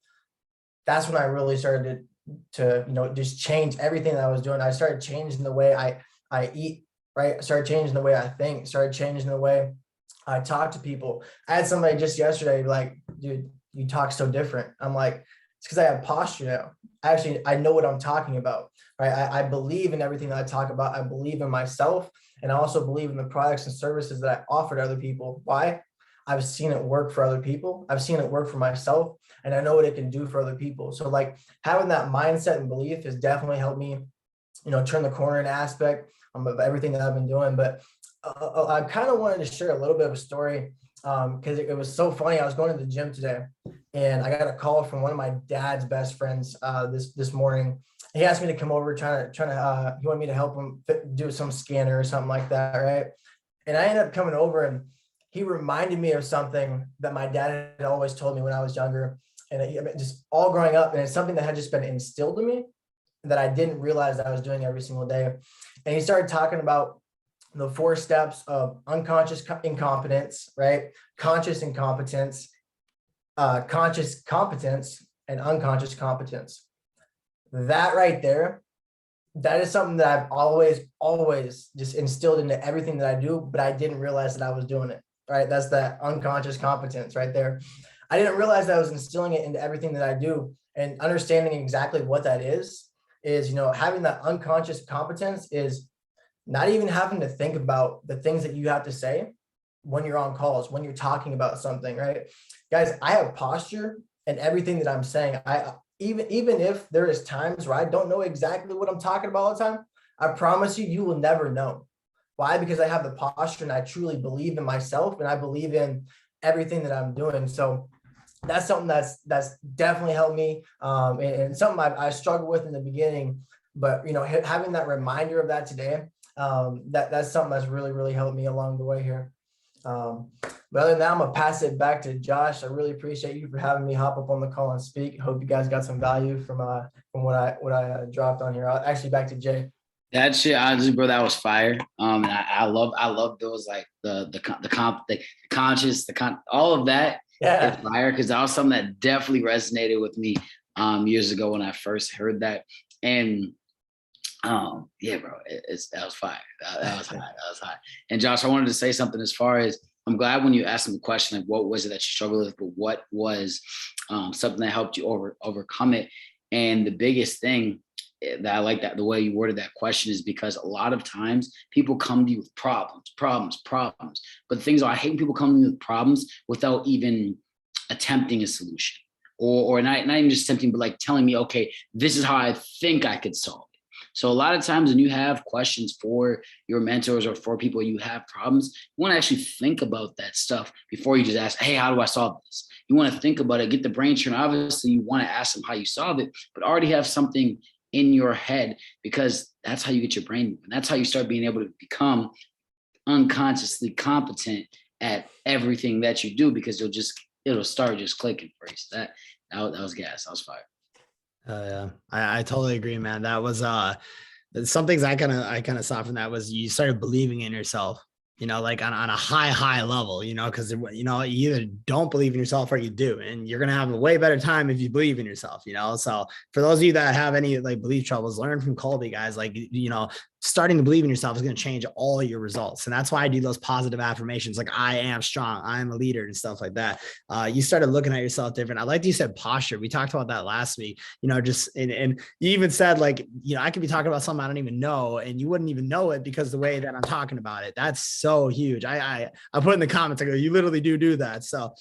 that's when I really started to just change everything that I was doing. I started changing the way I eat, right? I started changing the way I think, started changing the way I talk to people. I had somebody just yesterday like, dude, you talk so different. I'm like, it's because I have posture now. I know what I'm talking about, right? I believe in everything that I talk about. I believe in myself, and I also believe in the products and services that I offer to other people. Why? I've seen it work for other people. I've seen it work for myself, and I know what it can do for other people. So like having that mindset and belief has definitely helped me, turn the corner in aspect of everything that I've been doing. But I kind of wanted to share a little bit of a story because it was so funny. I was going to the gym today, and I got a call from one of my dad's best friends this morning. He asked me to come over, he wanted me to help him do some scanner or something like that, right? And I ended up coming over, and he reminded me of something that my dad had always told me when I was younger, and just all growing up, and it's something that had just been instilled in me that I didn't realize that I was doing every single day. And he started talking about the 4 steps of unconscious incompetence, right? Conscious incompetence, conscious competence, and unconscious competence. That right there, that is something that I've always just instilled into everything that I do, but I didn't realize that I was doing it, right? That's that unconscious competence right there. I didn't realize that I was instilling it into everything that I do, and understanding exactly what that is, having that unconscious competence is not even having to think about the things that you have to say when you're on calls, when you're talking about something, right? Guys, I have posture and everything that I'm saying. Even if there is times where I don't know exactly what I'm talking about all the time, I promise you will never know. Why? Because I have the posture and I truly believe in myself and I believe in everything that I'm doing. So that's something that's definitely helped me, and something I struggled with in the beginning, but having that reminder of that today, that's something that's really helped me along the way here. But other than that, I'm gonna pass it back to Josh. I really appreciate you for having me hop up on the call and speak. Hope you guys got some value from what I dropped on here. Actually, back to Jay. That shit, honestly, bro, that was fire. And I love those, like the conscious, all of that. Yeah, Is fire, because that was something that definitely resonated with me years ago when I first heard that. And yeah, bro, that was fire. That was high. That was high. And Josh, I wanted to say something as far as, I'm glad when you asked me the question, like, what was it that you struggled with, but what was something that helped you overcome it? And the biggest thing that I like that the way you worded that question is because a lot of times people come to you with problems. But the things are, I hate when people come to me with problems without even attempting a solution, or not even just attempting, but like telling me, okay, this is how I think I could solve it. So a lot of times when you have questions for your mentors or for people you have problems, you want to actually think about that stuff before you just ask, hey, how do I solve this? You want to think about it, get the brain churn. Obviously, you want to ask them how you solve it, but already have something in your head, because that's how you get your brain moving. That's how you start being able to become unconsciously competent at everything that you do, because it'll start just clicking for you. So that was gas. That was fire. Yeah, I totally agree, man. That was some things I kind of saw from that was you started believing in yourself, like on a high level, because you either don't believe in yourself or you do, and you're gonna have a way better time if you believe in yourself. So for those of you that have any like belief troubles, learn from Colby, guys. Like, starting to believe in yourself is going to change all your results. And that's why I do those positive affirmations, like I am strong, I am a leader, and stuff like that. You started looking at yourself different. I like you said posture. We talked about that last week, and you even said, like, I could be talking about something I don't even know, and you wouldn't even know it because the way that I'm talking about it. That's so huge. I put in the comments, I go, you literally do that. So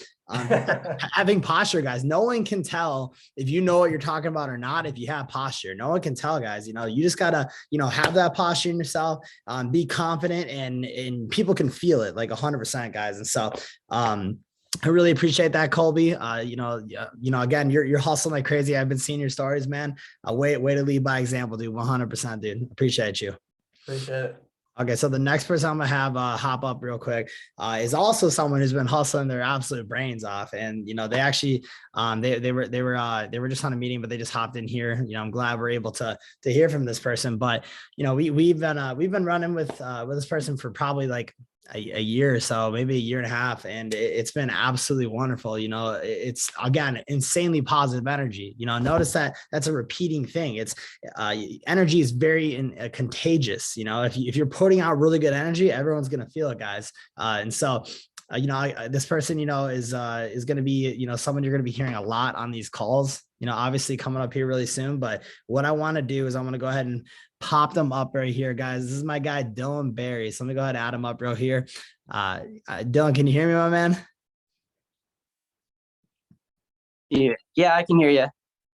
having posture, guys, no one can tell if you know what you're talking about or not. If you have posture, no one can tell, guys. You just gotta, have that posture in yourself, be confident, and people can feel it like 100%, guys. And so, I really appreciate that, Colby. Again, you're hustling like crazy. I've been seeing your stories, man. Way to lead by example, dude. 100%, dude. Appreciate you. Appreciate it. Okay, so the next person I'm gonna have hop up real quick is also someone who's been hustling their absolute brains off, and they actually they were just on a meeting, but they just hopped in here. I'm glad we're able to hear from this person. But we've been running with this person for probably like a year or so, maybe a year and a half, and it's been absolutely wonderful. It's, again, insanely positive energy. Notice that that's a repeating thing. It's energy is very contagious. If you're putting out really good energy, everyone's gonna feel it, guys. And so this person, is going to be, someone you're going to be hearing a lot on these calls, obviously coming up here really soon. But what I want to do is I'm going to go ahead and pop them up right here, guys. This is my guy, Dylan Berry. So let me go ahead and add him up real here. Dylan, can you hear me, my man? Yeah, I can hear you.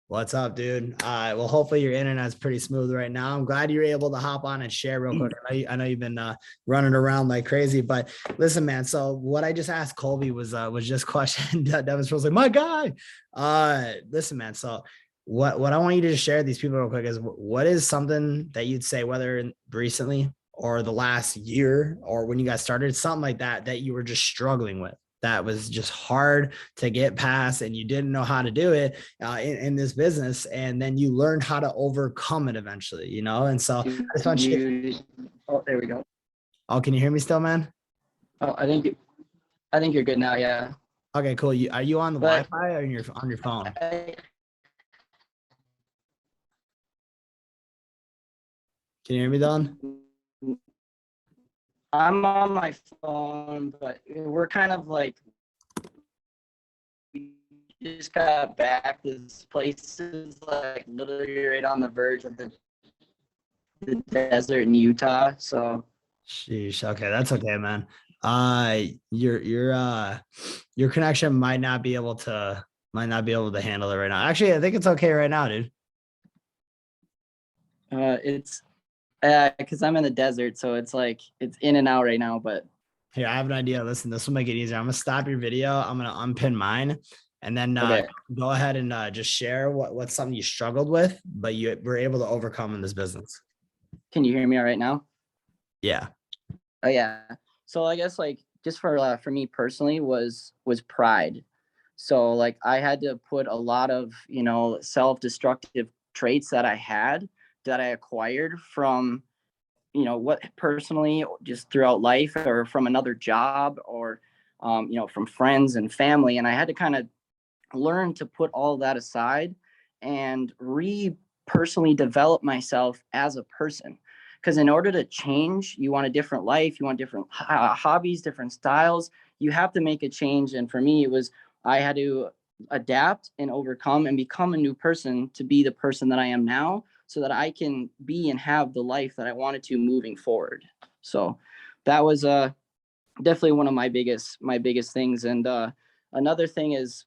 What's up, dude? Well, hopefully your internet's pretty smooth right now. I'm glad you're able to hop on and share real quick. I know you've been running around like crazy, but listen, man. So what I just asked Colby was just question. Devin's like, my guy. Listen, man. So what I want you to just share with these people real quick is, what is something that you'd say, whether recently or the last year or when you guys started, something like that you were just struggling with, that was just hard to get past, and you didn't know how to do it in this business, and then you learned how to overcome it eventually, and so I just want you. Oh, there we go. Oh, can you hear me still, man? Oh, I think you're good now. Yeah. Okay, cool. Are you on the Wi-Fi or on your phone? Can you hear me, Don? I'm on my phone, but we're kind of like, we just got back. This place is like literally right on the verge of the desert in Utah. So, sheesh. Okay, that's okay, man. Your connection might not be able to handle it right now. Actually, I think it's okay right now, dude. it's because I'm in the desert, so it's like it's in and out right now. But here, I have an idea. Listen, this will make it easier. I'm gonna stop your video. I'm gonna unpin mine, and then go ahead and just share what's something you struggled with, but you were able to overcome in this business. Can you hear me all right now? Yeah. Oh yeah. So I guess like just for me personally was pride. So like I had to put a lot of self-destructive traits that I acquired from what personally, just throughout life or from another job or from friends and family, and I had to kind of learn to put all that aside and personally develop myself as a person. Because in order to change, you want a different life, you want different hobbies, different styles, you have to make a change. And for me, I had to adapt and overcome and become a new person to be the person that I am now, so that I can be and have the life that I wanted to moving forward. So that was definitely one of my biggest things. And another thing is,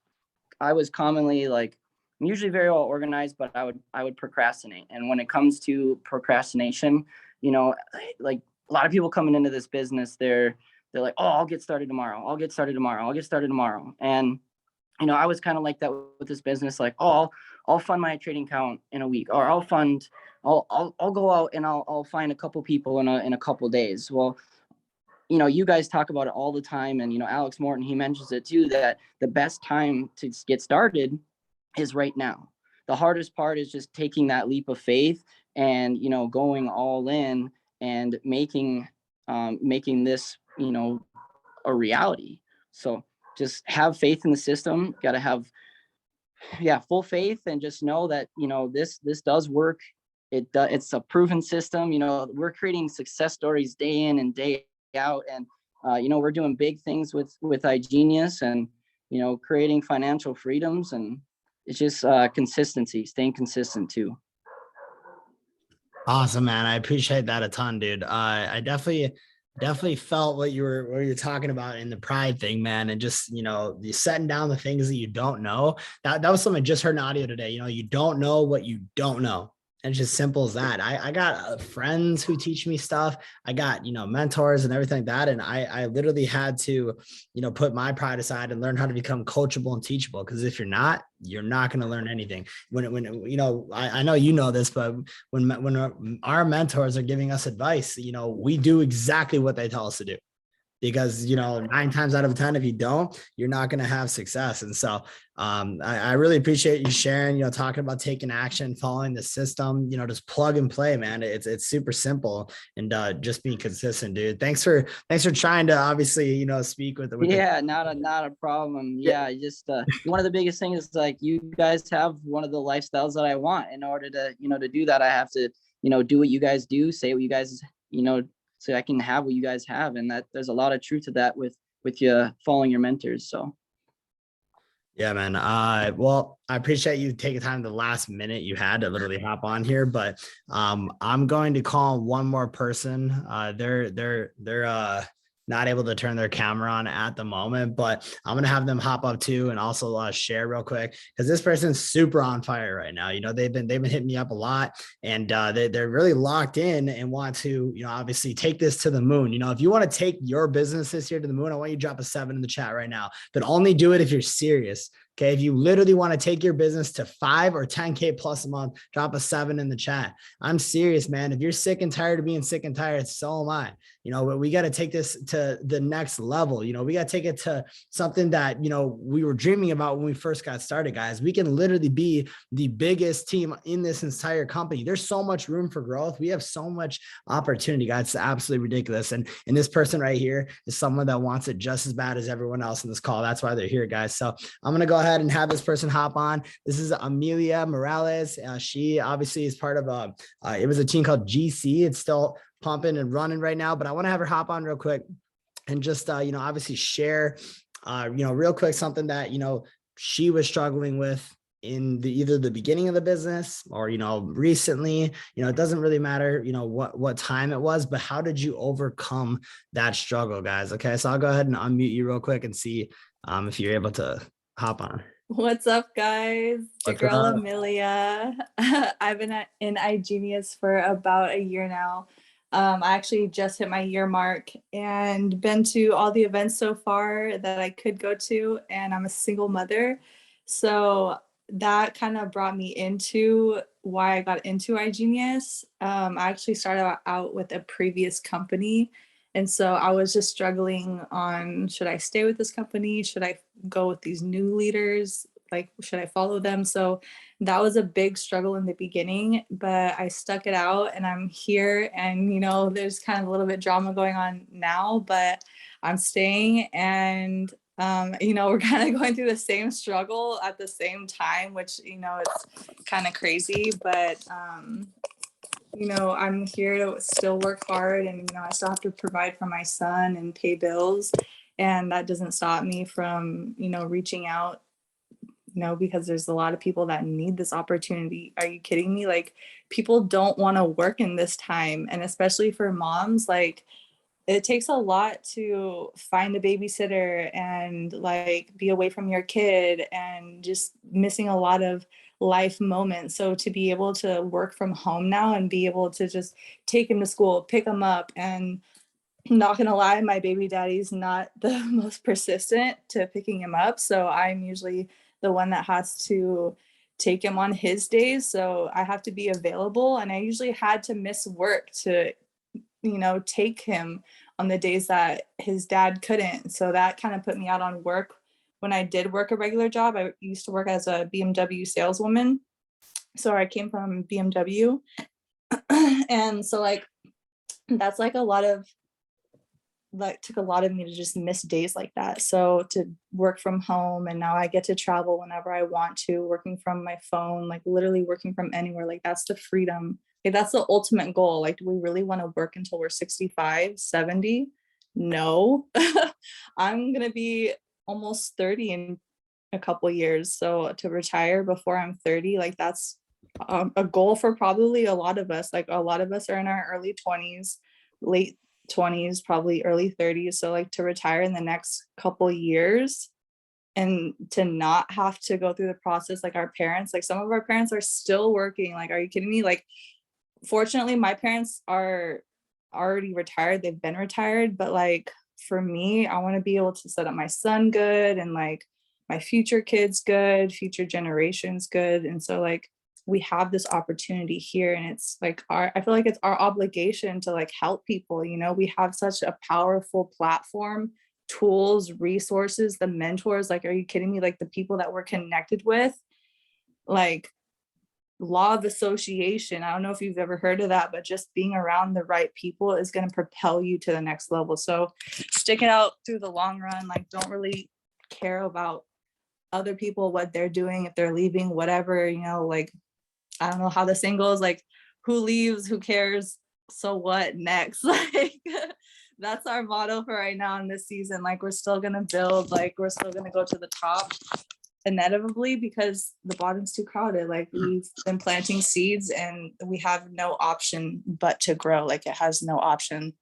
I was commonly like I'm usually very well organized, but I would procrastinate. And when it comes to procrastination, you know, like a lot of people coming into this business, they're like, oh, I'll get started tomorrow. I'll get started tomorrow. I'll get started tomorrow. And you know, I was kind of like that with this business. Like, oh, I'll fund my trading account in a week, or I'll go out and I'll find a couple people in a couple days. Well, you know, you guys talk about it all the time, and you know, Alex Morton, he mentions it too, that the best time to get started is right now. The hardest part is just taking that leap of faith and, you know, going all in and making this, you know, a reality. So just have faith in the system. Got to have, full faith, and just know that, you know, this does work. It's a proven system. You know, we're creating success stories day in and day out, and you know, we're doing big things with iGenius, and you know, creating financial freedoms, and it's just consistency, staying consistent too. Awesome, man. I appreciate that a ton, dude. I definitely felt what you were talking about in the pride thing, man. And just, you know, you setting down the things that you don't know. That was something I just heard in audio today. You know, you don't know what you don't know. And it's just simple as that. I got friends who teach me stuff. I got, you know, mentors and everything like that. And I literally had to, you know, put my pride aside and learn how to become coachable and teachable. Because if you're not going to learn anything. When you know, I know you know this, but when our mentors are giving us advice, you know, we do exactly what they tell us to do. Because, you know, 9 times out of 10, if you don't, you're not going to have success. And so I really appreciate you sharing, you know, talking about taking action, following the system, you know, just plug and play, man. It's super simple, and just being consistent, dude. Thanks for trying to obviously, you know, speak with yeah, not a problem. Yeah, just one of the biggest things is like, you guys have one of the lifestyles that I want. In order to, you know, to do that, I have to, you know, do what you guys do, say what you guys, you know, so I can have what you guys have. And that there's a lot of truth to that with you following your mentors. So yeah, man. Well, I appreciate you taking time the last minute you had to literally hop on here, but I'm going to call one more person. They're not able to turn their camera on at the moment, but I'm going to have them hop up too and also share real quick, because this person's super on fire right now. You know, they've been hitting me up a lot, and they're really locked in and want to, you know, obviously take this to the moon. You know, if you want to take your business this year to the moon, I want you to drop a 7 in the chat right now, but only do it if you're serious. Okay. If you literally want to take your business to 5 or 10K plus a month, drop a 7 in the chat. I'm serious, man. If you're sick and tired of being sick and tired, so am I. You know, but we got to take this to the next level. You know, we got to take it to something that, you know, we were dreaming about when we first got started, guys. We can literally be the biggest team in this entire company. There's so much room for growth. We have so much opportunity, guys. It's absolutely ridiculous. And this person right here is someone that wants it just as bad as everyone else in this call. That's why they're here, guys. So I'm going to go ahead and have this person hop on. This is Amelia Morales. She obviously is part of it was a team called GC. It's still pumping and running right now, but I want to have her hop on real quick and just, you know, obviously share, you know, real quick, something that, you know, she was struggling with in either the beginning of the business or, you know, recently. You know, it doesn't really matter, you know, what time it was, but how did you overcome that struggle, guys? Okay. So I'll go ahead and unmute you real quick and see if you're able to hop on. What's up, guys? It's your What's girl up? Amelia. I've been in iGenius for about a year now. I actually just hit my year mark and been to all the events so far that I could go to, and I'm a single mother. So that kind of brought me into why I got into iGenius. I actually started out with a previous company. And so I was just struggling on, should I stay with this company? Should I go with these new leaders? Like, should I follow them? So that was a big struggle in the beginning, but I stuck it out and I'm here. And, you know, there's kind of a little bit drama going on now, but I'm staying. And, you know, we're kind of going through the same struggle at the same time, which, you know, it's kind of crazy, but, you know, I'm here to still work hard, and, you know, I still have to provide for my son and pay bills. And that doesn't stop me from, you know, reaching out, you know, because there's a lot of people that need this opportunity. Are you kidding me? Like, people don't want to work in this time. And especially for moms, like, it takes a lot to find a babysitter and like be away from your kid, and just missing a lot of life moment. So to be able to work from home now and be able to just take him to school, pick him up, and not gonna lie, my baby daddy's not the most persistent to picking him up. So I'm usually the one that has to take him on his days. So I have to be available. And I usually had to miss work to, take him on the days that his dad couldn't. So that kind of put me out on work. When I did work a regular job, I used to work as a BMW saleswoman. So I came from BMW. And so that's a lot of, took a lot of me to just miss days like that. So to work from home, and now I get to travel whenever I want to, working from my phone, literally working from anywhere, that's the freedom. That's the ultimate goal. Do we really want to work until we're 65, 70? No. I'm going to be almost 30 in a couple years. So to retire before I'm 30, that's a goal for probably a lot of us. A lot of us are in our early 20s, late 20s, probably early 30s. So to retire in the next couple years and to not have to go through the process our parents, some of our parents are still working. Are you kidding me? Fortunately, my parents are already retired. They've been retired, but for me, I want to be able to set up my son good and my future kids good, future generations good. And so we have this opportunity here, and it's I feel it's our obligation to help people. We have such a powerful platform, tools, resources, the mentors, are you kidding me? The people that we're connected with, law of association. I don't know if you've ever heard of that, but just being around the right people is going to propel you to the next level. So stick it out through the long run. Don't really care about other people, what they're doing, if they're leaving, whatever, I don't know how the saying goes, who leaves, who cares, so what next? That's our motto for right now in this season. We're still gonna build, we're still gonna go to the top inevitably, because the bottom's too crowded. We've been planting seeds and we have no option but to grow. It has no option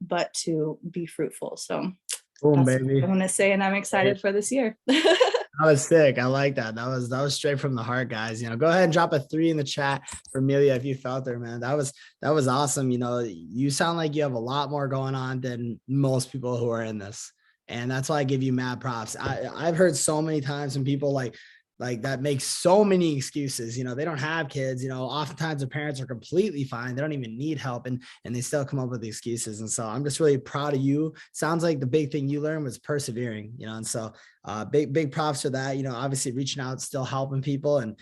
but to be fruitful. So Boom, that's baby. what I'm gonna say, and I'm excited for this year. That was sick. I like that. That was straight from the heart, guys. Go ahead and drop a 3 in the chat for Amelia if you felt there, man. That was awesome. You sound like you have a lot more going on than most people who are in this. And that's why I give you mad props. I've heard so many times from people like that make so many excuses. They don't have kids. Oftentimes their parents are completely fine. They don't even need help, and they still come up with excuses. And so I'm just really proud of you. Sounds like the big thing you learned was persevering, and so big props for that. Obviously reaching out, still helping people, and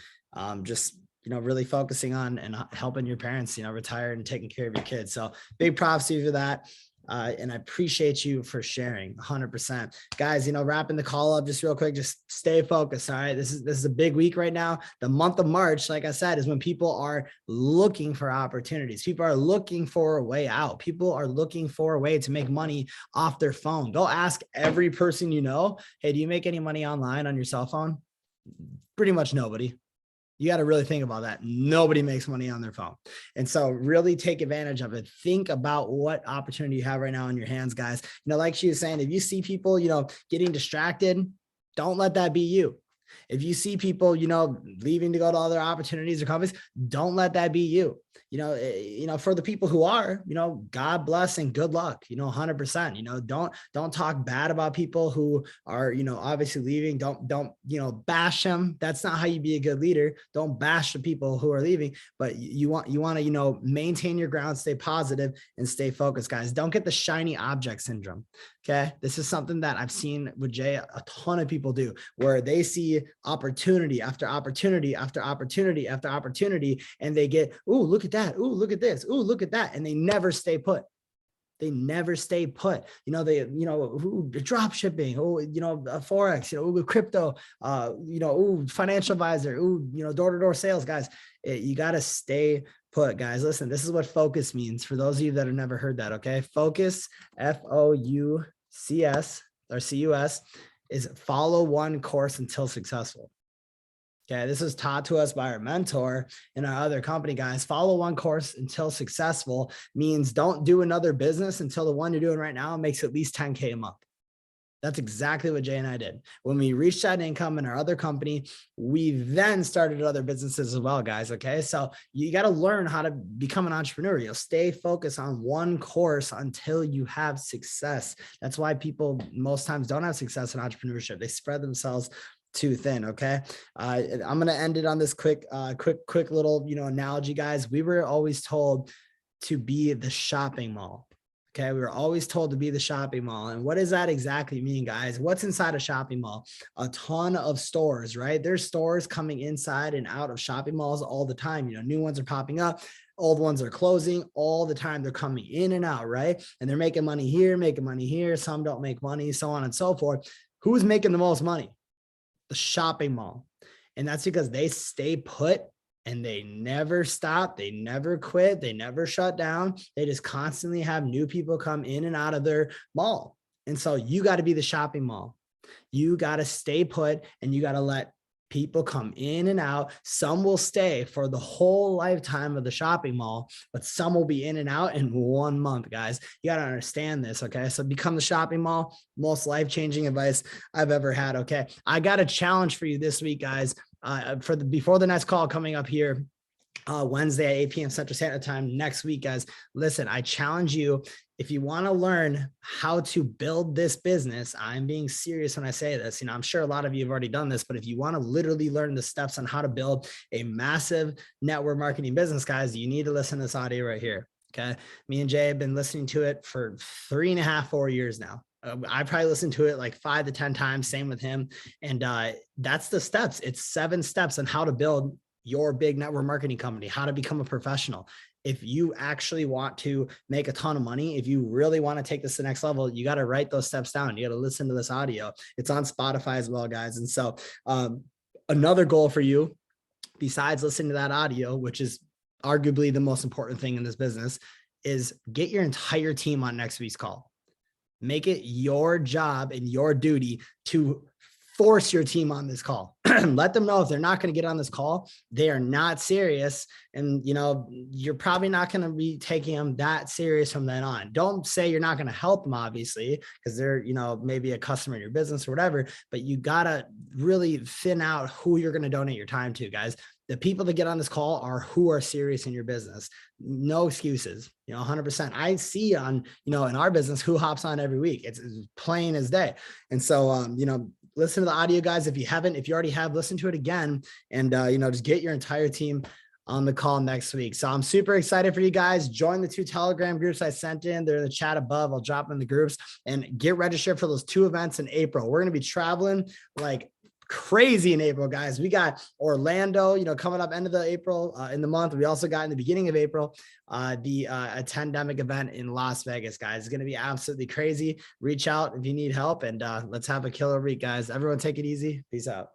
just really focusing on and helping your parents, retire and taking care of your kids. So big props to you for that. And I appreciate you for sharing 100%. Guys, wrapping the call up just real quick, just stay focused. All right. This is a big week right now. The month of March, like I said, is when people are looking for opportunities. People are looking for a way out. People are looking for a way to make money off their phone. Go ask every person hey, do you make any money online on your cell phone? Pretty much nobody. You got to really think about that. Nobody makes money on their phone. And so really take advantage of it. Think about what opportunity you have right now in your hands, guys. Like she was saying, if you see people, getting distracted, don't let that be you. If you see people, leaving to go to other opportunities or companies, don't let that be you. For the people who are, God bless and good luck, 100%, don't talk bad about people who are, obviously leaving. Don't, bash them. That's not how you be a good leader. Don't bash the people who are leaving, but you want to, maintain your ground, stay positive and stay focused, guys. Don't get the shiny object syndrome. Okay. This is something that I've seen with Jay, a ton of people do, where they see opportunity after opportunity after opportunity after opportunity, and they get, ooh, look at that. Ooh, look at this. Ooh, look at that. And they never stay put. They never stay put. Drop shipping, Forex, crypto, financial advisor, door-to-door sales, guys. You got to stay put, guys. Listen, this is what focus means for those of you that have never heard that. Okay. Focus, FOUCS or CUS, is follow one course until successful. Okay, this is taught to us by our mentor in our other company, guys. Follow one course until successful means don't do another business until the one you're doing right now makes at least 10K a month. That's exactly what Jay and I did. When we reached that income in our other company, we then started other businesses as well, guys. Okay. So you got to learn how to become an entrepreneur. You'll stay focused on one course until you have success. That's why people most times don't have success in entrepreneurship. They spread themselves too thin. Okay. I'm going to end it on this quick little, analogy, guys. We were always told to be the shopping mall. Okay. We were always told to be the shopping mall. And what does that exactly mean, guys? What's inside a shopping mall? A ton of stores, right? There's stores coming inside and out of shopping malls all the time. New ones are popping up. Old ones are closing all the time. They're coming in and out, right? And they're making money here. Some don't make money, so on and so forth. Who's making the most money? The shopping mall. And that's because they stay put and they never stop. They never quit. They never shut down. They just constantly have new people come in and out of their mall. And so you got to be the shopping mall. You got to stay put and you got to let people come in and out. Some will stay for the whole lifetime of the shopping mall, but some will be in and out in 1 month, guys. You got to understand this. Okay. So become the shopping mall. Most life-changing advice I've ever had. Okay. I got a challenge for you this week, guys. Before the next call coming up here, Wednesday at 8 p.m. Central Standard Time next week, guys. Listen, I challenge you, if you want to learn how to build this business, I'm being serious when I say this. I'm sure a lot of you have already done this, but if you want to literally learn the steps on how to build a massive network marketing business, guys, you need to listen to this audio right here. Okay. Me and Jay have been listening to it for 3.5, 4 years now. I probably listened to it like 5 to 10 times. Same with him. And that's the steps. It's 7 steps on how to build your big network marketing company, how to become a professional. If you actually want to make a ton of money, if you really want to take this to the next level, you got to write those steps down. You got to listen to this audio. It's on Spotify as well, guys. And so another goal for you, besides listening to that audio, which is arguably the most important thing in this business, is get your entire team on next week's call. Make it your job and your duty to force your team on this call. Let them know if they're not going to get on this call, they are not serious. And, you're probably not going to be taking them that serious from then on. Don't say you're not going to help them, obviously, because they're, maybe a customer in your business or whatever, but you got to really thin out who you're going to donate your time to, guys. The people that get on this call are who are serious in your business. No excuses, 100%. I see on, in our business, who hops on every week. It's plain as day. And so, listen to the audio, guys. If you haven't, if you already have, listen to it again and, just get your entire team on the call next week. So I'm super excited for you guys. Join the 2 Telegram groups I sent in. They're in the chat above. I'll drop them in the groups and get registered for those 2 events in April. We're going to be traveling like crazy in April, guys. We got Orlando, coming up end of the April in the month. We also got in the beginning of April, the Attendemic event in Las Vegas, guys. It's going to be absolutely crazy. Reach out if you need help and let's have a killer week, guys. Everyone take it easy. Peace out.